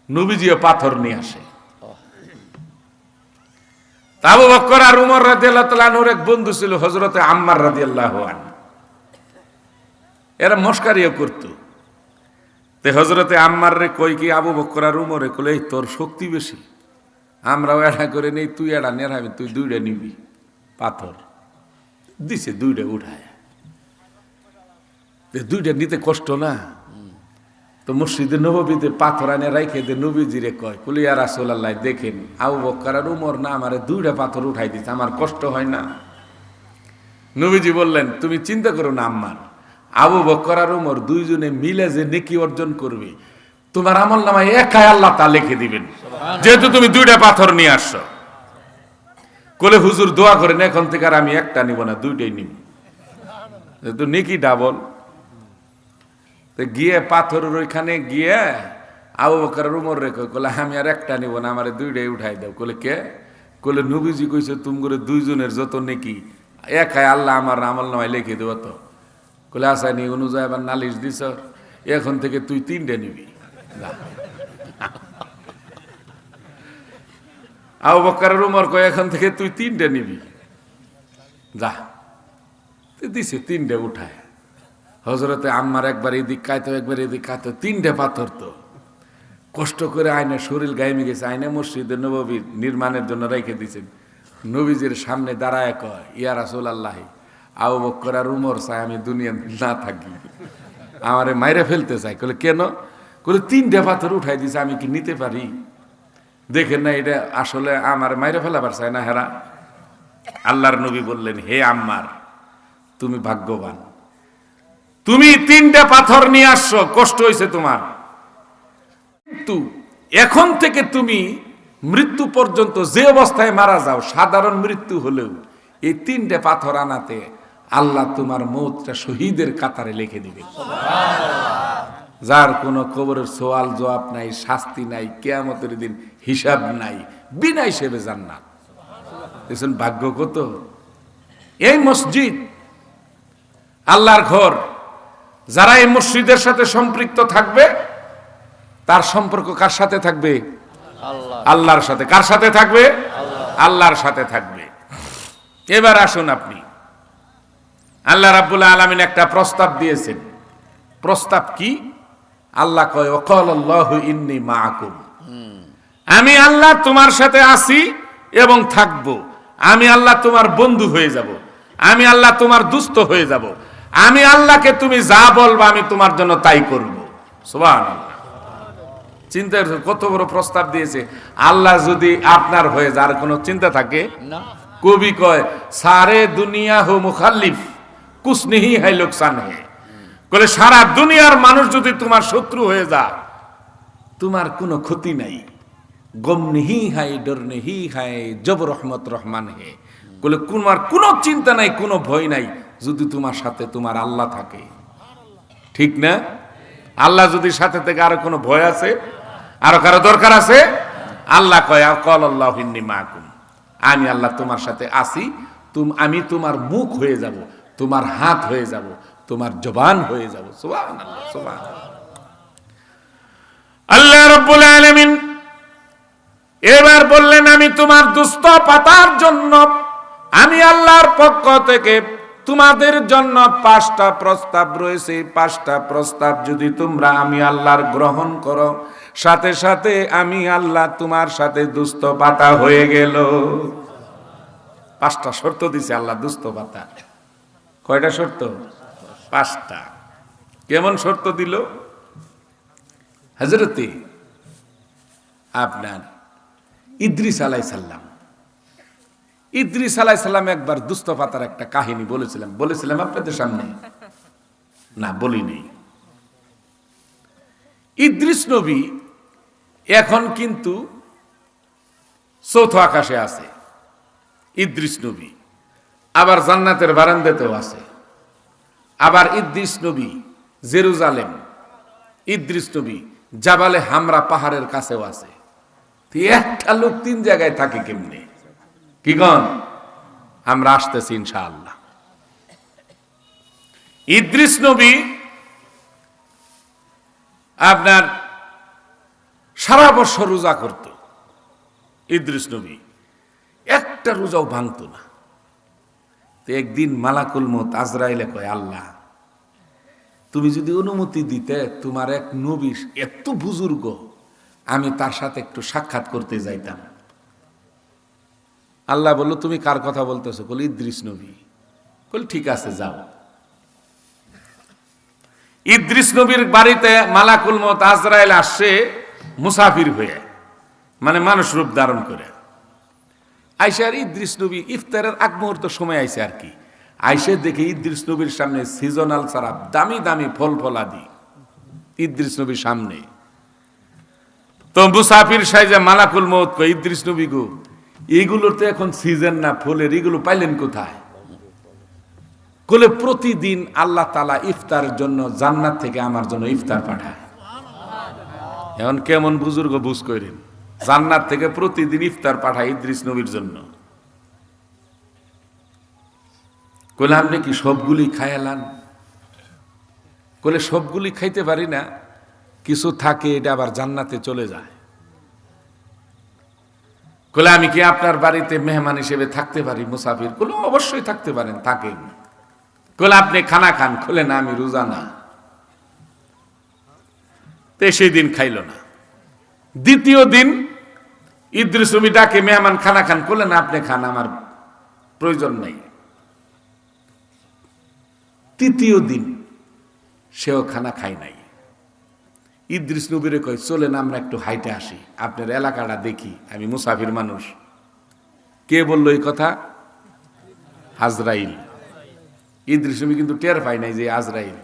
নবীজিও পাথর নিয়ে আসে। আবু বকর আর উমর রাদিয়াল্লাহু তাআলা আনহুর এক বন্ধু ছিল হযরতে আম্মার রাদিয়াল্লাহু আনহু। এরা মস্কারিও করত। তে হযরতে আম্মার রে কই কি আবু বকর আর উমরে কইলে তোর শক্তি বেশি, আমরাও এটা করে নেই, তুই এটা নিয়ে রাখবি, তুই 2টা নিবি পাথর। দিছে 2টা উঠায়। 2টা নিতে কষ্ট না, তো মসজিদে নববীতে পাথর আনে রাইখে দে, নবীজিরে কয় কুলি ইয়া রাসূলুল্লাহ, দেখেন আবু বকর আর উমর না আমারে 2টা পাথর উঠাই দিছে, আমার কষ্ট হয় না? নবীজি বললেন তুমি চিন্তা করো না আম্মার, আবু বকর আর উমর দুইজনে মিলে যে নেকি অর্জন করবে, তোমার আমল নামায় একাই আল্লাহ তা লিখে দিবেন, যেহেতু তুমি 2টা পাথর নিয়ে আসছো। কোলে হুজুর দোয়া করেন, এখন থেকে আর আমি একটা নিব না, 2টাই নিব, যেহেতু নেকি ডাবল। গিয়ে পাথরের ওইখানে গিয়ে আবু বকর আর উমর রে কয়, আমি আর একটা নিব না, আমার 2টাই উঠাই দাও। কোলে কে? কোলে নবীজি কইছে তুমি করে দুইজনের যত নেকি একাই আল্লাহ আমার আমল নামায় লিখে দেব। তো কোলে আসানি অনুযায়ী আবার নালিশ দিছ, এখন থেকে তুই 3টে নিবি। আবু বকর আর উমর কয় এখন থেকে তুই 3টে নিবি, যা। দিছে 3টে উঠায়। হযরতে আম্মার একবার এদিক কাইতো, একবার এদিক কাইতো, 3টে পাথর। তো কষ্ট করে আয়না শরীর গাইমে গেছে, আয়না মসজিদে নববী নির্মাণের জন্য রেখে দিয়েছেন। নবীজির সামনে দাঁড়ায় কয়, ইয়া রাসূলুল্লাহ, আবু বকর আর উমর চাই আমি দুনিয়া না থাকি, আমারে মাইরে ফেলতে চাই। কলে কেন? কলে 3টে পাথর উঠাই দিছে, আমি কি নিতে পারি? দেখেন না এটা আসলে আমার মাইরে ফেলাবার চাই না হেরা। আল্লাহর নবী বললেন, হে আম্মার, তুমি ভাগ্যবান, তুমি 3টে পাথর নিয়ে আসছো, কষ্ট হয়েছে তোমার, কিন্তু এখন থেকে তুমি মৃত্যু পর্যন্ত যে অবস্থায় মারা যাও, সাধারণ মৃত্যু হলেও এই 3টে পাথর আনাতে আল্লাহ তোমার মৌতটা শহীদের কাতারে লিখে দিবে, যার কোনো কবরের সওয়াল জবাব নাই, শাস্তি নাই, কিয়ামতের দিন হিসাব নাই, বিনা হিসেবে জান্নাত। দেখছেন ভাগ্য কত! এই মসজিদ আল্লাহর ঘর, যারা এই মসজিদের সাথে সম্পৃক্ত থাকবে তার সম্পর্ক কার সাথে থাকবে? আল্লাহর সাথে। কার সাথে থাকবে? আল্লাহর সাথে থাকবে। এবার আসুন, আপনি আল্লাহ রাব্বুল আলামিন একটা প্রস্তাব দিয়েছেন। প্রস্তাব কি? আল্লাহ কয়, ওয়াকালাল্লাহু ইন্নী মাআকুম, আমি আল্লাহ তোমার সাথে আছি এবং থাকব। আমি আল্লাহ তোমার বন্ধু হয়ে যাব, আমি আল্লাহ তোমার দুস্থ হয়ে যাব, আমি আল্লাহকে তুমি যা বলবা আমি তোমার জন্য তাই করব। সুবহানাল্লাহ। চিন্তা কত বড় প্রস্তাব দিয়েছে। আল্লাহ যদি আপনার হয়ে যার কোনো চিন্তা থাকে না। কবি কয়, সারে দুনিয়া হো মুখাল্লিফ কুছ নেহি হ্যায় লোকসান হে। বলে সারা দুনিয়ার মানুষ যদি তোমার শত্রু হয়ে যায়, তোমার কোনো ক্ষতি নাই। গম নেহি হায়, ডর নেহি হায়, জব রহমত রহমান হে। বলে তোমার কোনো চিন্তা নাই, কোনো ভয় নাই, যদি তোমার সাথে তোমার আল্লাহ থাকে। ঠিক না? আল্লাহ যদি সাথে থেকে আরো কোনো ভয় আছে, আরো কারো দরকার আছে? আল্লাহ কয়, ওয়াকালাল্লাহু ইন্নী মাআকুম, আমি আল্লাহ তোমার সাথে আছি, আমি তোমার মুখ হয়ে যাব, তোমার হাত হয়ে যাব, তোমার জবান হয়ে যাব। সুবহানাল্লাহ, সুবহানাল্লাহ। আল্লাহ রাব্বুল আলামিন এবার বললেন, আমি তোমার দুস্থ পাতার জন্য আমি আল্লাহর পক্ষ থেকে তোমাদের জন্য 5টা প্রস্তাব রয়েছে। 5টা প্রস্তাব যদি তোমরা আমি আল্লাহর গ্রহণ করো, সাথে সাথে আমি আল্লাহ তোমার সাথে দুস্থ পাতা হয়ে গেল। 5টা শর্ত দিছে আল্লাহ দুস্থ পাতা। কয়টা শর্ত? 5টা। কেমন শর্ত দিল? হযরতে আপনার ইদ্রিস আলাইহিস সালাম, ইদ্রিস আলাইহিস সালাম একবার দুস্থ পাতার একটা কাহিনী বলেছিলাম আপনাদের সামনে? না, বলিনি। ইদ্রিস নবী এখন কিন্তু 4th আকাশে আছে। ইদ্রিস নবী আবার জান্নাতের বারান্দাতেও আছে। আবার ইদ্রিস নবী জেরুজালেম, ইদ্রিস নবী জাবালে হামরা পাহাড়ের কাছেও আছে। একটা লোক 3 জায়গায় থাকে কেমনে? কি গণ? আমরা আসতেছি ইনশাআল্লাহ। ইদ্রিস নবী আপনার সারা বছর রোজা করত। ইদ্রিস নবী একটা রোজাও ভাঙত না। তো একদিন মালাকুল মউত আজরাইলে কয়, আল্লাহ তুমি যদি অনুমতি দিতে, তোমার এক নবী এত বুজুর্গ, আমি তার সাথে একটু সাক্ষাৎ করতে যাইতাম। আল্লাহ বলল, তুমি কার কথা বলতেছো? বল, ইদ্রিস নবী। বল, ঠিক আছে, যাও। ইদ্রিস নবীর বাড়িতে মালাকুল মউত আজরাইল আসছে মুসাফির হয়ে, মানে মানুষ রূপ ধারণ করে। আইসা আর ইদ্রিস নবী ইফতারের আগ মুহূর্ত সময় আইসে আর কি। আইসে দেখে ইদ্রিস নবীর সামনে সিজনাল সারাপ, দামি দামি ফল ফলাদি ইদ্রিস নবীর সামনে। তো মুসাফির সাইজে মালাকুল মউত কয়, ইদ্রিস নবী গো, এগুলোর তো এখন সিজন না ফলের, এগুলো পাইলেন কোথায়? বলে, প্রতিদিন আল্লাহ তাআলা ইফতারের জন্য জান্নাত থেকে আমার জন্য ইফতার পাঠায়। এখন কেমন বুজুর্গ বুঝ করেন, জান্নাত থেকে প্রতিদিন ইফতার পাঠায় ইদ্রিস নবীর জন্য। কইলে, আপনি কি সবগুলি খায়ালান? কইলে, সবগুলি খাইতে পারি না, কিছু থাকে, এটা আবার জান্নাতে চলে যায়। কইলে, আমি কি আপনার বাড়িতে মেহমান হিসেবে থাকতে পারি, মুসাফির? কইলে, অবশ্যই থাকতে পারেন, থাকেন। কইলে, আপনি খানা খান? কইলে, না, আমি রোজা না। তো সেই দিন খাইল না। দ্বিতীয় দিন ইদ্রিস নবী ডাকে, মেহমান খানা খান? কইলে, না, আপনি খান, আমার প্রয়োজন নাই। তৃতীয় দিন সেও খানা খাই নাই। ইদ্রিস নবীরে কয়, চলেন আমরা একটু হাইটে আসি, আপনার এলাকাটা দেখি, আমি মুসাফির মানুষ। কে বলল এই কথা? আজরাইল। ইদ্রিস নবী কিন্তু টের পায় নাই যে আজরাইল।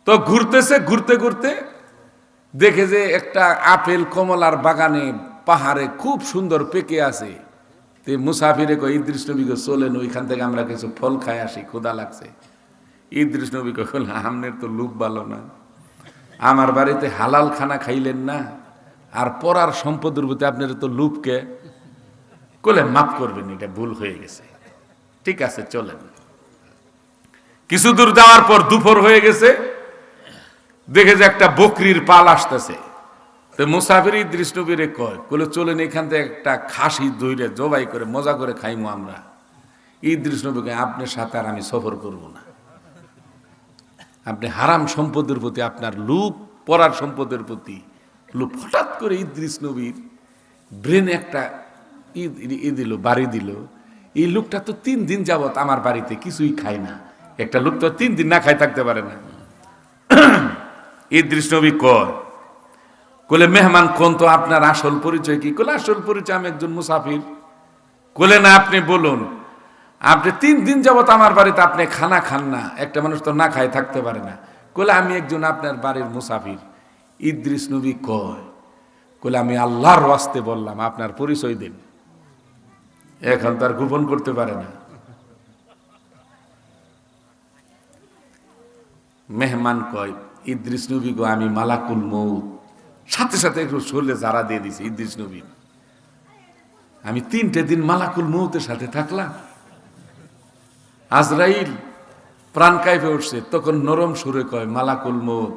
তো ঘুরতেছে, ঘুরতে ঘুরতে দেখে যে একটা আপেল কমলার বাগানে পাহাড়ে খুব সুন্দর পেকে আছে। তে মুসাফিরে কয়, ইদ্রিস নবী কয়, চলেন ওইখান থেকে আমরা কিছু ফল খাই আসি, ক্ষুধা লাগছে। ইদ্রিস নবী কয়, আমনের তো লুপ ভালো না, আমার বাড়িতে হালাল খানা খাইলেন না, আর পরার সম্পদের প্রতি আপনার তো লুপকে। কলে, মাফ করবেন, এটা ভুল হয়ে গেছে, ঠিক আছে চলেন। কিছু দূর যাওয়ার পর দুপুর হয়ে গেছে, দেখে যে একটা বকরির পাল আসতেছে। তো মুসাফির ইদ্রিস নবীরে কয়, কলে, চলেন এখান থেকে একটা খাসি দইরে জবাই করে মজা করে খাইমু আমরা। ইদ্রিস নবী কয়, আপনার সাথে আর আমি সফর করব না। আপনি হারাম সম্পদের প্রতি আপনার লুপ, পরার সম্পদের প্রতি লুপ। হঠাৎ করে ইদ্রিস নবীর ব্রেনে একটা দিল, বাড়ি দিল। এই লোকটা তো 3 দিন যাবত আমার বাড়িতে কিছুই খায় না। একটা লোক তো 3 দিন না খায় থাকতে পারে না। ইদ্রিস নবী কয়, কলে, মেহমান কোন, তো আপনার আসল পরিচয় কি? কলে, আসল পরিচয় আমি একজন মুসাফির। কলে, না, আপনি বলুন, আপনি 3 দিন যাবত আমার বাড়িতে আপনি খানা খান না, একটা মানুষ তো না খায় থাকতে পারে না। কলে, আমি একজন আপনার বাড়ির মুসাফির। ইদ্রিস নবী কয়, কলে, আমি আল্লাহর ওয়াস্তে বললাম, আপনার পরিচয় দিন। এখন তার গোপন করতে পারে না। মেহমান কয়, ইদ্রিস নবী গো, আমি মালাকুল মউত। সাথে সাথে একটু শরীরে জারা দিয়ে দিছে ইদ্রিস নবী। আমি 3টে দিন মালাকুল মউতের সাথে থাকলাম। আজরাইল প্রাণ কাঁপে উঠছে, তখন নরম সুরে কয়, মালাকুল মউত,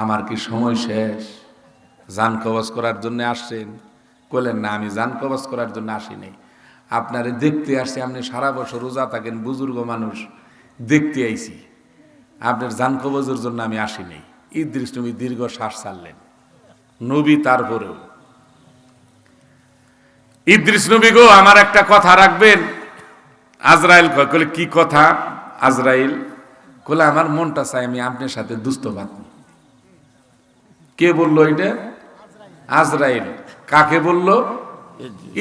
আমার কি সময় শেষ? জান কবজ করার জন্য আসছেন? কইলেন, না, আমি জান কবজ করার জন্য আসি নাই, আপনারে দেখতে আসছি, আপনি সারা বছর রোজা থাকেন, বুজুর্গ মানুষ, দেখতে আইছি, আপনার জান কবজের জন্য আমি আসি নাই। ইদ্রিস নবী দীর্ঘ শ্বাস ছাড়লেন, নবী তারপরেও। ইদ্রিস নবী গো, আমার একটা কথা রাখবেন। আজরাইল কলে কি কথা? আজরাইল কলে আমার মনটা চাই আমি আপনার সাথে দুস্থ বাঁধব। কে বলল এটা? আজরাইল। কাকে বলল?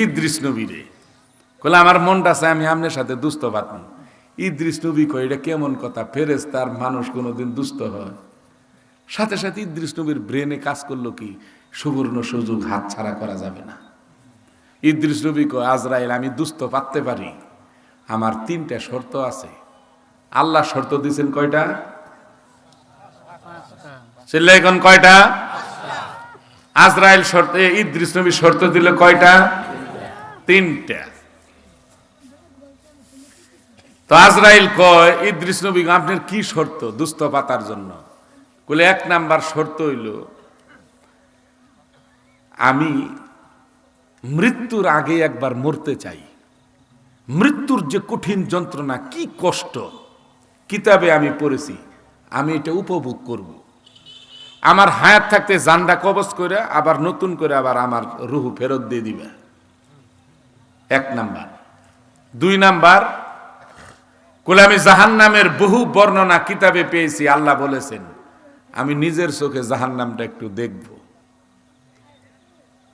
ইদ্রিস নবীরে। কলে আমার মনটা চাই আমি আপনার সাথে দুস্থ বাঁধব। ইদ্রিস নবী কয় এটা কেমন কথা? ফেরেশতার মানুষ কোনোদিন দুস্থ হয়? সাথে সাথে ইদ্রিস নবীর ব্রেনে কাজ করলো কি, সুবর্ণ সুযোগ হাত ছাড়া করা যাবে না। ইদ্রিস নবী কয় আজরাইল, আমি দুস্থ পারতে পারি, আমার 3টা শর্ত আছে। আল্লাহ শর্ত দিয়েছেন কয়টা? ছেলে এখন কয়টা? আজরাইল শর্ত, ইদ্রিস নবী শর্ত দিল কয়টা? 3টা। তো আজরাইল কয় ইদ্রিস নবী আপনার কি শর্ত দুস্থ পাতার জন্য? বলে 1 নাম্বার শর্ত হইল আমি মৃত্যুর আগে একবার মরতে চাই। মৃত্যুর যে কঠিন যন্ত্রণা, কি কষ্ট, কিতাবে আমি পড়েছি, আমি এটা উপভোগ করব। আমার হায়াত থাকতে জানটা কবজ করে আবার নতুন করে আবার আমার রুহ ফেরত দিয়ে দিবে। 1 নাম্বার। 2 নাম্বার, বলে আমি জাহান্নামের বহু বর্ণনা কিতাবে পেয়েছি, আল্লাহ বলেছেন আমি নিজের চোখে জাহান্নামটা একটু দেখব।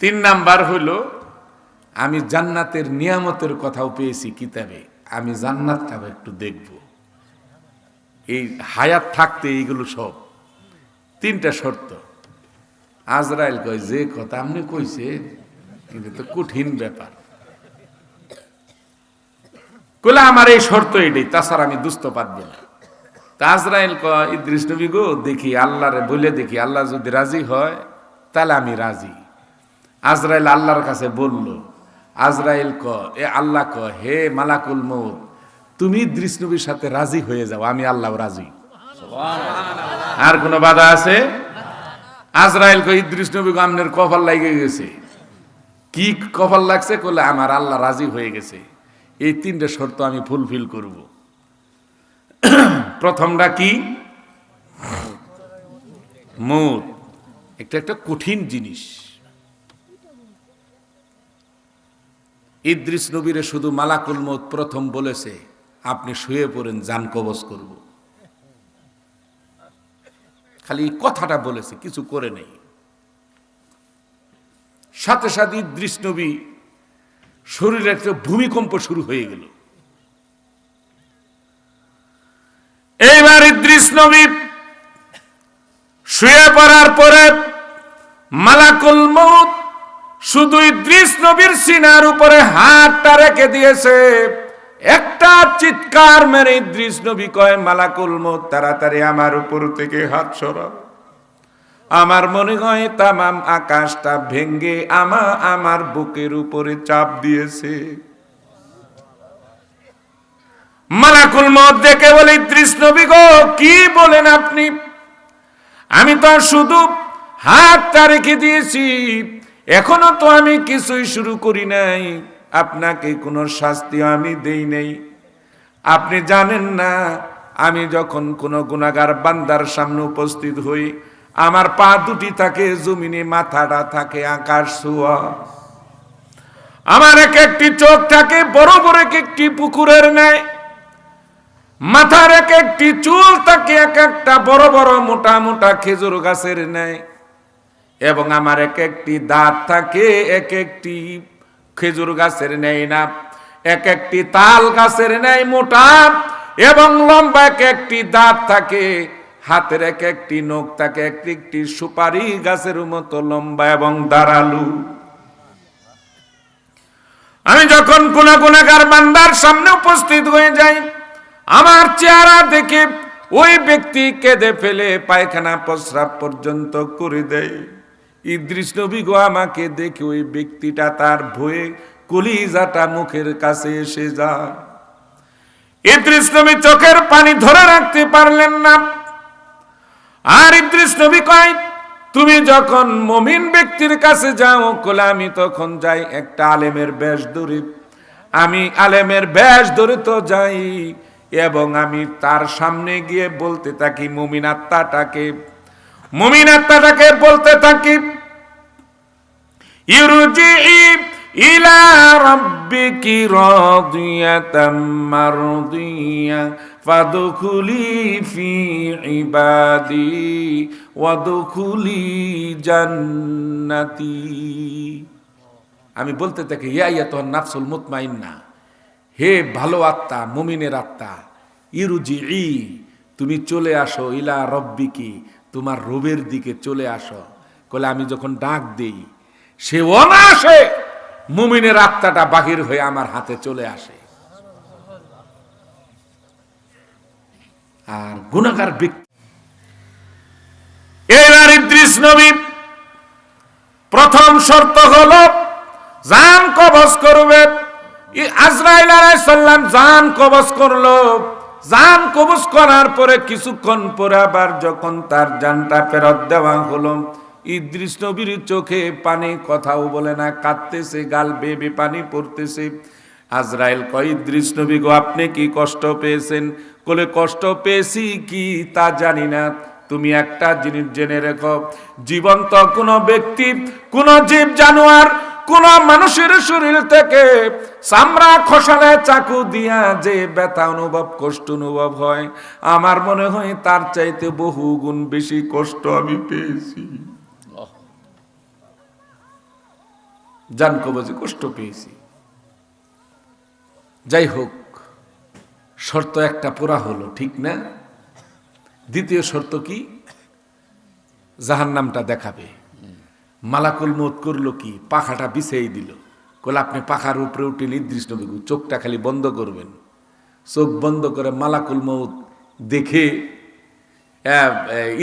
3 নাম্বার হলো আমি জান্নাতের নিয়ামতের কথাও পেয়েছি কিতাবে, আমি জান্নাতটা একটু দেখব। এই হায়াত থাকতে এইগুলো সব 3টা শর্ত। আজরাইল কয় যে কথা আপনি কইছে কিন্তু তো কঠিন ব্যাপার। কইলা আমার এই শর্ত এটাই, তাছাড়া আমি দুস্থ পারবো না। তা আজরাইল কয় ইদ্রিস নবী গো, দেখি আল্লাহরে বলে দেখি, আল্লাহ যদি রাজি হয় তাহলে আমি রাজি। আজরাইল আল্লাহর কাছে বলল। আজরাইল এ আল্লাহ হে মালাকুল মউত, তুমি ইদ্রিস নবীর সাথে রাজি হয়ে যাও, আমি আল্লাহ রাজি। আর কোনো বাধা আছে? আজরাইল ইদ্রিস নবী আমনের কপাল লাগে গেছে। কি কপাল লাগছে? কলে আমার আল্লাহ রাজি হয়ে গেছে, এই 3টে শর্ত আমি ফুলফিল করব। প্রথমটা কি? মউত। একটা কঠিন জিনিস। ইদ্রিস নবীরে শুধু মালাকুল মউত প্রথম বলেছে আপনি শুয়ে পড়েন, জান কবজ করব। খালি কথাটা বলেছে, কিছু করে নেই। সাথে সাথে ইদ্রিস নবী শরীরে একটা ভূমিকম্প শুরু হয়ে গেল। এইবার ইদ্রিস নবী শুয়ে পড়ার পরে মালাকুল মউত শুধু ইদ্রিস নবীর সিনার উপরে হাতটা রেখে দিয়েছে। একটা চিৎকার মেরে ইদ্রিস নবী কয় মালাকুল মউত তাড়াতাড়ি আমার উপর থেকে হাত সরাও। আমার মনে হয় তামাম আকাশটা ভেঙ্গে আমার বুকের উপরে চাপ দিয়েছে। মালাকুল মউত দেখে বলে ইদ্রিস নবী গো, কি বলেন আপনি? আমি তো শুধু হাতটা রেখে দিয়েছি, এখনো তো আমি কিছুই শুরু করি নাই, আপনাকে কোনো শাস্তি আমি দেই নাই। আপনি জানেন না আমি যখন কোনো গুনাহগার বান্দার সামনে উপস্থিত হই, আমার পা দুটি থাকে জমিনে, মাথাটা থাকে আকাশ ছোঁয়া, আমার এক একটি চোখ থাকে বড় বড় এক একটি পুকুরের ন্যায়, মাথার এক একটি চুল থাকে এক একটা বড় বড় মোটা মোটা খেজুর গাছের ন্যায়, এবং আমার এক একটি দাঁত থাকে এক একটি খেজুর গাছের ন্যায় না, এক একটি তাল গাছের ন্যায় মোটা এবং লম্বা, এক একটি দাঁত থাকে, হাতের এক একটি নখ থাকে এক একটি সুপারি গাছের মতো লম্বা এবং ধারালু। আমি যখন কোন গুনাহগার বান্দার সামনে উপস্থিত হয়ে যাই, আমার চেহারা দেখে ওই ব্যক্তি কেঁদে ফেলে পায়খানা প্রস্রাব পর্যন্ত করে দেয়। ইদ্রিস নবী গো, আমাকে দেখে ওই ব্যক্তিটা তার ভয়ে কলিজাটা মুখের কাছে এসে যায়। ইদ্রিস নবী চোখের পানি ধরে রাখতে পারলেন না। আর ইদ্রিস নবী কয়, তুমি যখন মুমিন ব্যক্তির কাছে যাও, কলে আমি তখন যাই একটা আলেমের বেশ ধরে, আমি আলেমের বেশ ধরে তো যাই এবং আমি তার সামনে গিয়ে বলতে থাকি মুমিন আত্মাটাকে বলতে থাকি ইরজিই ইলা রাব্বিকি রাদিয়াতাম মারদিয়া ফাদখুলি ফি ইবাদি ওয়াদখুলি জান্নাতি। আমি বলতে থাকি ইয়া আইয়াতুহান নাফসুল মুতমাইন্না, হে ভালো আত্মা, মুমিনের আত্মা, ইরজিই, তুমি চলে আসো, ইলা রব্বিকি, তোমার রবের দিকে চলে আসো। কলে আমি যখন ডাক দেই সে অনায়াসে মুমিনের আত্মাটা বাহির হয়ে আমার হাতে চলে আসে। আর গুনাহগার ব্যক্তি এবার ইদ্রিস নবী প্রথম শর্ত হলো জান কবজ করবে। আজরাইল আলাইহিস সালাম জান কবজ করলো। জান কবজ করার পরে কিছুক্ষণ পরে আবার যখন তার জানটা ফেরত দেওয়া হলো, ইদ্রিস নবীর চোখে পানি, কথাও বলে না, কাঁদতেছে, গাল বেয়ে পানি পড়তেছে। আজরাইল কয়, ইদ্রিস নবী গো, আপনি কি কষ্ট পেয়েছেন? বলে, কষ্ট পেয়েছি কি তা জানি না, তুমি একটা জিনিস জেনে রেখো, জীবন্ত কোন ব্যক্তি, কোন জীব জানোয়ার, কোন মানুষের শরীর থেকে চামড়া খসালে চাকু দিয়া যে ব্যথা অনুভব, কষ্ট অনুভব হয়, আমার মনে হয় তার চাইতে বহু গুণ বেশি কষ্ট আমি পেয়েছি। জান কবজে কষ্ট পেয়েছি। যাই হোক, শর্ত একটা পুরা হলো, ঠিক না? দ্বিতীয় শর্ত কি? জাহান্নামটা দেখাবে। মালাকুল মউত করলো কি? পাখাটা বিছিয়ে দিল। কলে আপনি পাখার উপরে উঠিল, ইদ্রিস নবী চোখটা খালি বন্ধ করবেন। চোখ বন্ধ করে মালাকুল মউত দেখে,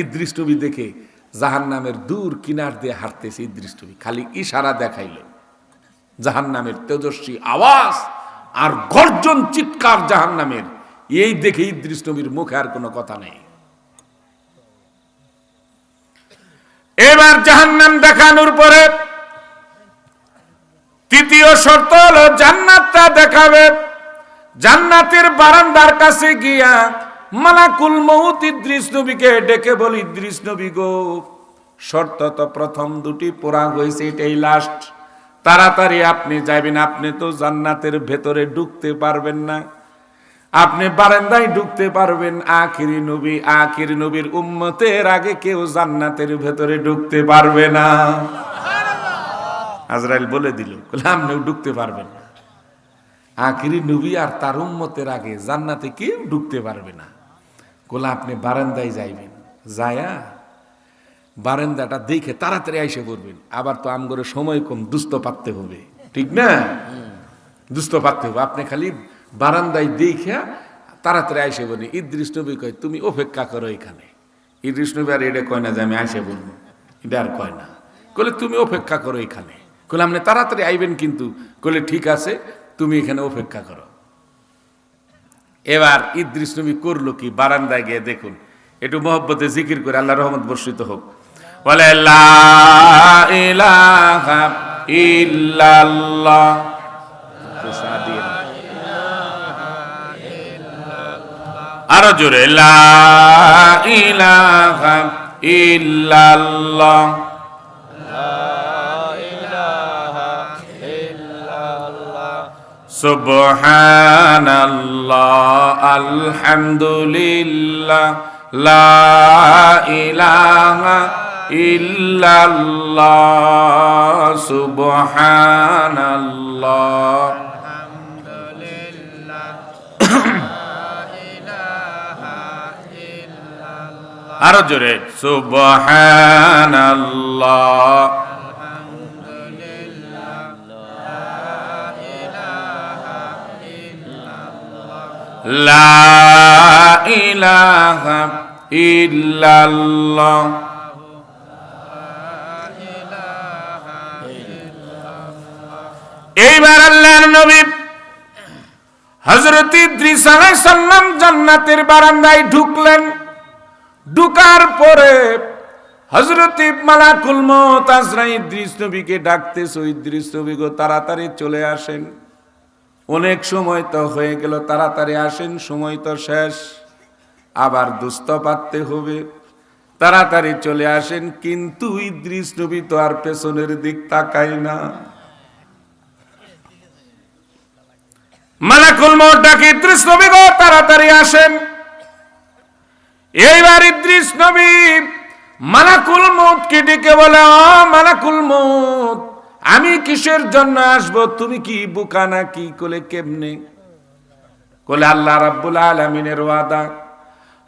ইদ্রিস নবী দেখে জাহান্নামের দূর কিনার দিয়ে হাঁটতেছে। ইদ্রিস নবী খালি ইশারা দেখাইল, জাহান্নামের তেজস্বী আওয়াজ আর গর্জন চিৎকার জাহান্নামের, এই দেখে ইদ্রিস নবীর মুখে আর কোনো কথা নেই। এবার জাহান্নাম দেখানোর পরে তৃতীয় শর্ত হলো জান্নাতটা দেখাবে। জান্নাতের বারান্দার কাছে গিয়া মালাকুল মউত ইদ্রিস নবীকে ডেকে বলি, ইদ্রিস নবী গো, শর্ত তো প্রথম দুটি পুরা হয়েছে, এটাই লাস্ট, তাড়াতাড়ি আপনি যাবেন। আপনি তো জান্নাতের ভেতরে ঢুকতে পারবেন না, আপনি বারান্দায় ঢুকতে পারবেন। আখিরি নবীর উম্মতের আগে কেউ জান্নাতের ভেতরে ঢুকতে পারবে না। আজরাইল বলে দিল, আপনিও ঢুকতে পারবেন না। আখিরি নবী আর তার উম্মতের আগে জান্নাতে কেউ ঢুকতে পারবে না। কোলা আপনি বারান্দায় যাইবেন, যায়া বারান্দাটা দেখে তাড়াতাড়ি আইসে পড়বেন। আবার তো আমগরে সময় কম, দুস্থ পাততে হবে, ঠিক না? দুস্থ পাততে হবে, আপনি খালি বারান্দায় দেখে তাড়াতাড়ি আইসে বলি। ইদ্রিস নবী কয়, তুমি অপেক্ষা করো এখানে। ইদ্রিস নবী আর এটা কয় না যে আমি আইসে বলবো, এটা আর কয় না। কলে তুমি অপেক্ষা করো এখানে। কলে আপনি তাড়াতাড়ি আইবেন কিন্তু। কলে ঠিক আছে, তুমি এখানে অপেক্ষা করো। এবার ইদ্রিস নবী করলো কি? বারান্দায় গিয়ে দেখুন, একটু মহব্বতে জিকির করে আল্লাহ রহমত বর্ষিত হোক। বলে লা ইলাহা ইল্লাল্লাহ, আরো জোরে, লা ইলাহা ইল্লাল্লাহ, সুবহানাল্লাহ, আলহামদুলিল্লাহ, লা ইলাহা ইল্লাল্লাহ, সুবহানাল্লাহ, আরো জোরে, সুবহানাল্লাহ, লা ইলাহা ইল্লাল্লাহ। এইবার আল্লাহর নবী হযরত ইদ্রিস আলাইহিস সালাম জান্নাতের বারান্দায় ঢুকলেন। ঢুকার পরে হযরত মালাকুল মউত আজরাইল ইদ্রিস নবীকে ডাকতেছে, ইদ্রিস নবী গো, তাড়াতাড়ি চলে আসেন। অনেক সময় তো হয়ে গেল, তাড়াতাড়ি আসেন, সময় তো শেষ, আবার দুস্থ পাততে হবে, তাড়াতাড়ি চলে আসেন। কিন্তু ইদ্রিস নবী তো আর পেছনের দিক তাকায় না। মালাকুল মউত ডাকে, ইদ্রিস নবী গো তাড়াতাড়ি আসেন। এইবার ইদ্রিস নবী মালাকুল মউতকে ডেকে বলে, ও মালাকুল মউত, আমি কিসের জন্য আসব? তুমি কি বোকা নাকি? কোলে কেমনে? কোলে আল্লাহ রাব্বুল আলামিনের ওয়াদা।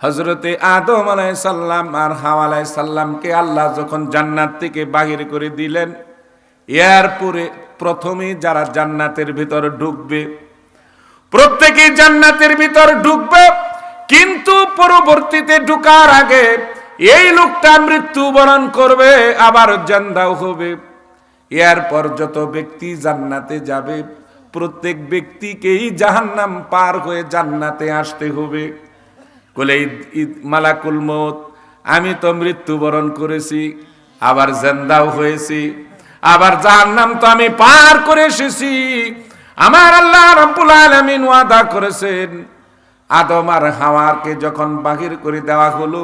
হযরতে আদম আলাইহিস সালাম আর হাওয়া আলাইহিস সালামকে আল্লাহ যখন জান্নাত থেকে বাহির করে দিলেন, এরপরে প্রথমে যারা জান্নাতের ভিতর ঢুকবে, প্রত্যেকেই জান্নাতের ভিতর ঢুকবে, কিন্তু পরবর্তীতে ঢুকার আগে এই লোকটা মৃত্যুবরণ করবে, আবার জিন্দাও হবে। এরপর যত ব্যক্তি জান্নাতে যাবে, প্রত্যেক ব্যক্তিকেই জাহান্নাম পার হয়ে জান্নাতে আসতে হবে। বলে মালাকুল মউত, আমি তো মৃত্যুবরণ করেছি, আবার জিন্দাও হয়েছি, আবার জাহান্নাম তো আমি পার করে এসেছি। আমার আল্লাহ রাব্বুল আলামিন ওয়াদা করেছেন, আদম আর হাওয়াকে যখন বাহির করে দেওয়া হলো,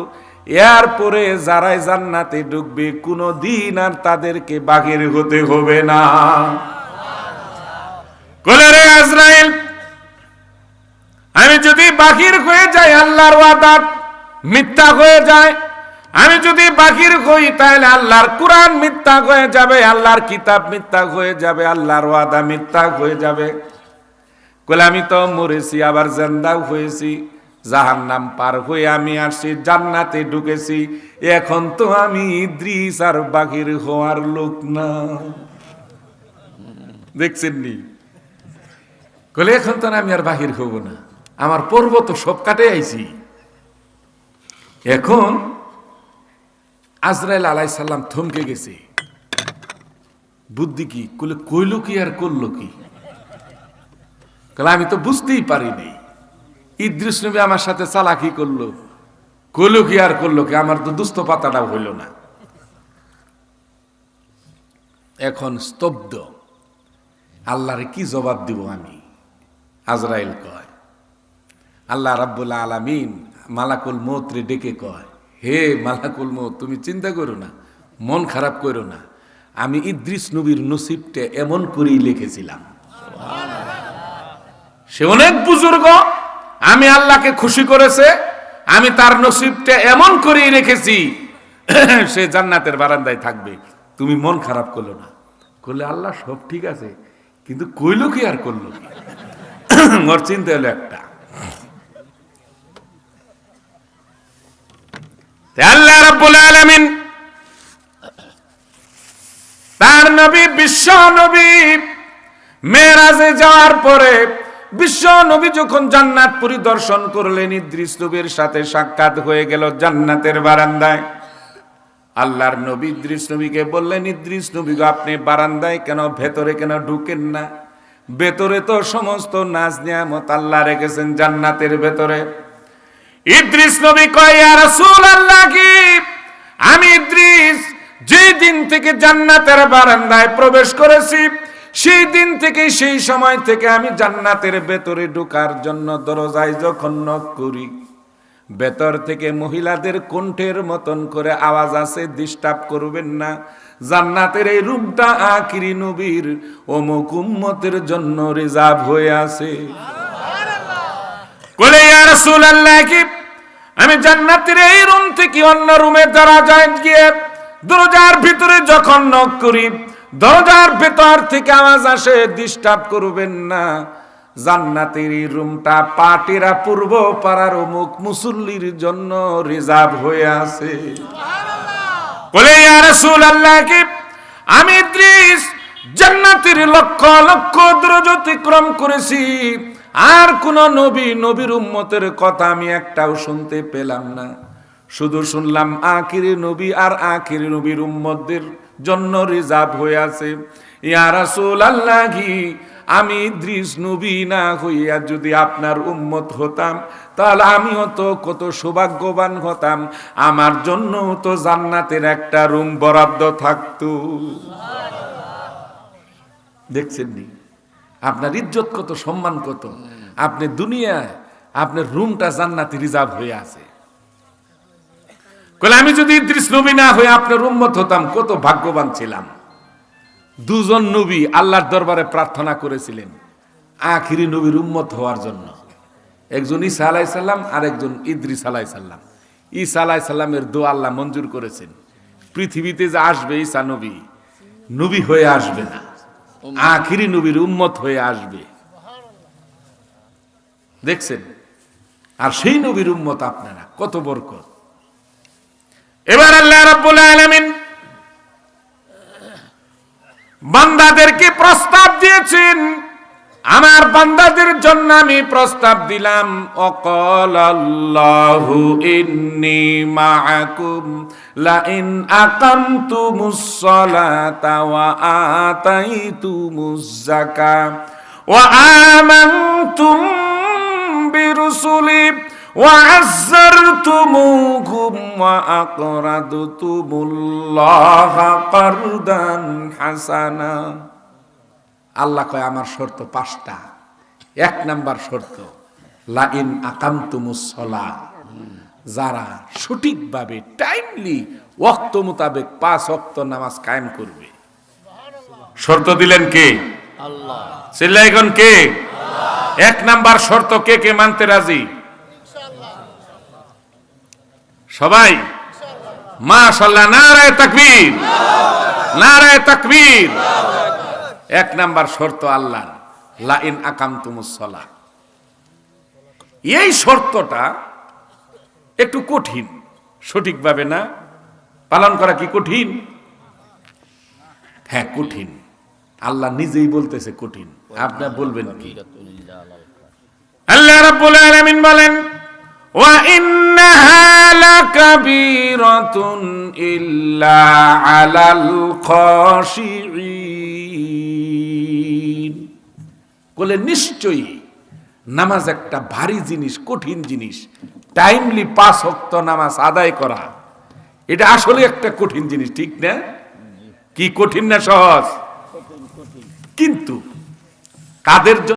এরপরে যারাই জান্নাতে ঢুকবে কোনো দিন আর তাদেরকে বাহির হতে হবে না। বলে, রে আজরাইল, আমি যদি বাহির হয়ে যাই আল্লাহর ওয়াদা মিথ্যা হয়ে যায়। আমি যদি বাহির হই তাহলে আল্লাহর কুরআন মিথ্যা হয়ে যাবে, আল্লাহর কিতাব মিথ্যা হয়ে যাবে, আল্লাহর ওয়াদা মিথ্যা হয়ে যাবে। বলে, আমি তো মরেছি, আবার জিন্দাও হয়েছি, জাহান্নাম পার হয়ে আমি আসছি, জান্নাতে ঢুকেছি, এখন তো আমি ইদ্রিস আর বাহির হওয়ার লোক না। দেখছেন নি? বলে, এখন তো আমি আর বাহির হব না, আমার পর্ব তো সব কাটে আইছি। এখন আজরাইল আলাইহিস সালাম থমকে গেছে। বুদ্ধি কি? কইল কি আর করলো কি? আমি তো বুঝতেই পারিনি। ইদ্রিস নবী আমার সাথে চালাকি করলো, কইল কি আর করলো কি? আমার তো দুস্থ পাতাটাও হইল না। এখন স্তব্ধ। আল্লাহরে কি জবাব দিব আমি? আজরাইল কয়, আল্লাহ রাব্বুল আলামিন মালাকুল মউত রে ডেকে কয়, হে মালাকুল মউত, তুমি চিন্তা করো না, মন খারাপ করো না, আমি ইদ্রিস নবীর নসিবটা এমন করেই লিখেছিলাম। সে অনেক বুজুর্গ, আমি আল্লাহকে খুশি করেছে, আমি তার নসিবটা এমন করেই রেখেছি সে জান্নাতের বারান্দায় থাকবে। তুমি মন খারাপ করলো না। করলে আল্লাহ সব ঠিক আছে, কিন্তু কইল কি আর করলো কি? ওর চিন্তা হলো একটা। আল্লাহ রাব্বুল আলামিন তার নবী বিশ্ব নবী মেরাজে যাওয়ার পরে বিশ্ব নবী যখন জান্নাত পরিদর্শন করলেন, ইদ্রিস নবীর সাথে সাক্ষাৎ হয়ে গেল জান্নাতের বারান্দায়। আল্লাহর নবী ইদ্রিস নবীকে বললেন, ইদ্রিস নবী গো, আপনি বারান্দায় কেন, ভেতরে কেন ঢুকেন না? ভেতরে তো সমস্ত নাজ নিয়ামত আল্লাহ রেখেছেন জান্নাতের ভেতরে। ইদ্রিস নবী কয়, ইয়া রাসূলুল্লাহ, কি আমি ইদ্রিস যে দিন থেকে জান্নাতের বারান্দায় প্রবেশ করেছি, সেই দিন থেকে, সেই সময় থেকে আমি জান্নাতের ভেতরে ঢোকার জন্য দরজায় যখন নক করি, ভেতর থেকে মহিলাদের কণ্ঠের মতন করে আওয়াজ আসে, ডিস্টার্ব করবেন না, জান্নাতের এই রুমটা আখিরি নবীর অমুক উম্মতের জন্য রিজার্ভ হয়ে আছে। বলে, ইয়া রাসূলুল্লাহ, কি আমি জান্নাতের এই রুম থেকে অন্য রুমে দরজায় গিয়ে দরজার ভিতরে যখন নক করি, দরজার ভেতর থেকে আওয়াজ আসে, ডিস্টার্ব করবেন না, জান্নাতের এই রুমটা পাটিরা পূর্ব পাড়ার অমুক মুসল্লির জন্য রিজার্ভ হয়ে আছে। বলে, ইয়া রাসূলুল্লাহ, কি আমি ইদ্রিস জান্নাতের লক্ষ লক্ষ দরজা অতিক্রম করেছি, আর কোন নবীর উম্মতের কথা আমি একটাও শুনতে পেলাম না, শুধু শুনলাম আখিরি নবী আর আখিরি নবীর উম্মতদের জন্য রিজার্ভ হয়ে আছে। ইয়া রাসূলুল্লাহ, আমি ইদ্রিস নবী না হইয়া যদি আপনার উম্মত হতাম, তাহলে আমিও তো কত সৌভাগ্যবান হতাম, আমার জন্য তো জান্নাতের একটা রুম বরাদ্দ থাকতো। দেখছেন নি? আপনার ইজ্জত কত, সম্মান কত। আপনি দুনিয়ায় আপনার রুমটা জান্নাতি রিজার্ভ হয়ে আছে। কইলে আমি যদি ইদ্রিস নবী না হয়ে আপনার উম্মত হতাম কত ভাগ্যবান ছিলাম। দুজন নবী আল্লাহর দরবারে প্রার্থনা করেছিলেন আখিরি নবীর উম্মত হওয়ার জন্য। একজন ঈসা আলাইহিস সালাম আর একজন ইদ্রিস আলাইহিস সালাম। ঈসা আলাইহিস সালামের দোয়া আল্লাহ মঞ্জুর করেছেন। পৃথিবীতে যে আসবে ঈসা নবী, নবী হয়ে আসবে না, আখিরি নবীর উম্মত হয়ে আসবে। দেখছেন? আর সেই নবীর উম্মত আপনারা, কত বরকত। এবার আল্লাহ রাব্বুল আলামিন বান্দাদেরকে প্রস্তাব দিয়েছেন, আমার বান্দাদের জন্য আমি প্রস্তাব দিলাম। অকালাল্লাহু ইন্নী মাআকুম লা ইন আকামতুমুস সালাতা ওয়া আতাইতুমুজ যাকাত ওয়া আমানতুম বিরুসুলি ওয়া আযযারতুমুহুম ওয়া আকরাদতুমুল্লাহা কারদান হাসানা। আল্লাহ কয় আমার শর্ত 5টা। 1 নাম্বার শর্ত, লা ইন আকামতুমুস সালাহ, যারা সঠিকভাবে টাইমলি ওয়াক্ত মোতাবেক 5 ওয়াক্ত নামাজ কায়েম করবে। শর্ত দিলেন কে? আল্লাহ। চিল্লায় এখন কে? আল্লাহ। 1 নাম্বার শর্ত কে কে মানতে রাজি? ইনশাআল্লাহ। সবাই মাশাআল্লাহ, নারায়ে তাকবীর, নারায়ে তাকবীর। 1 নাম্বার শর্ত আল্লাহ, লা ইন আকামতুমুস সালাহ। এই শর্তটা একটু কঠিন, সঠিকভাবে না পালন করা কি কঠিন? হ্যাঁ কঠিন। আল্লাহ নিজেই বলতেছে কঠিন, আপনি বলবেন কি? আল্লাহ রাব্বুল আলামিন বলেন, ওয়া ইন্নাহা লাকাবীরাতুন ইল্লা আলাল খাশিঈন। বলে নিশ্চয়ই নামাজ একটা ভারী জিনিস, কঠিন জিনিস। টাইমলি 5 ওয়াক্ত নামাজ আদায় করা, এটা আসলে একটা কঠিন জিনিস, ঠিক না? কি কঠিন না সহজ? কিন্তু কাদের জন্য?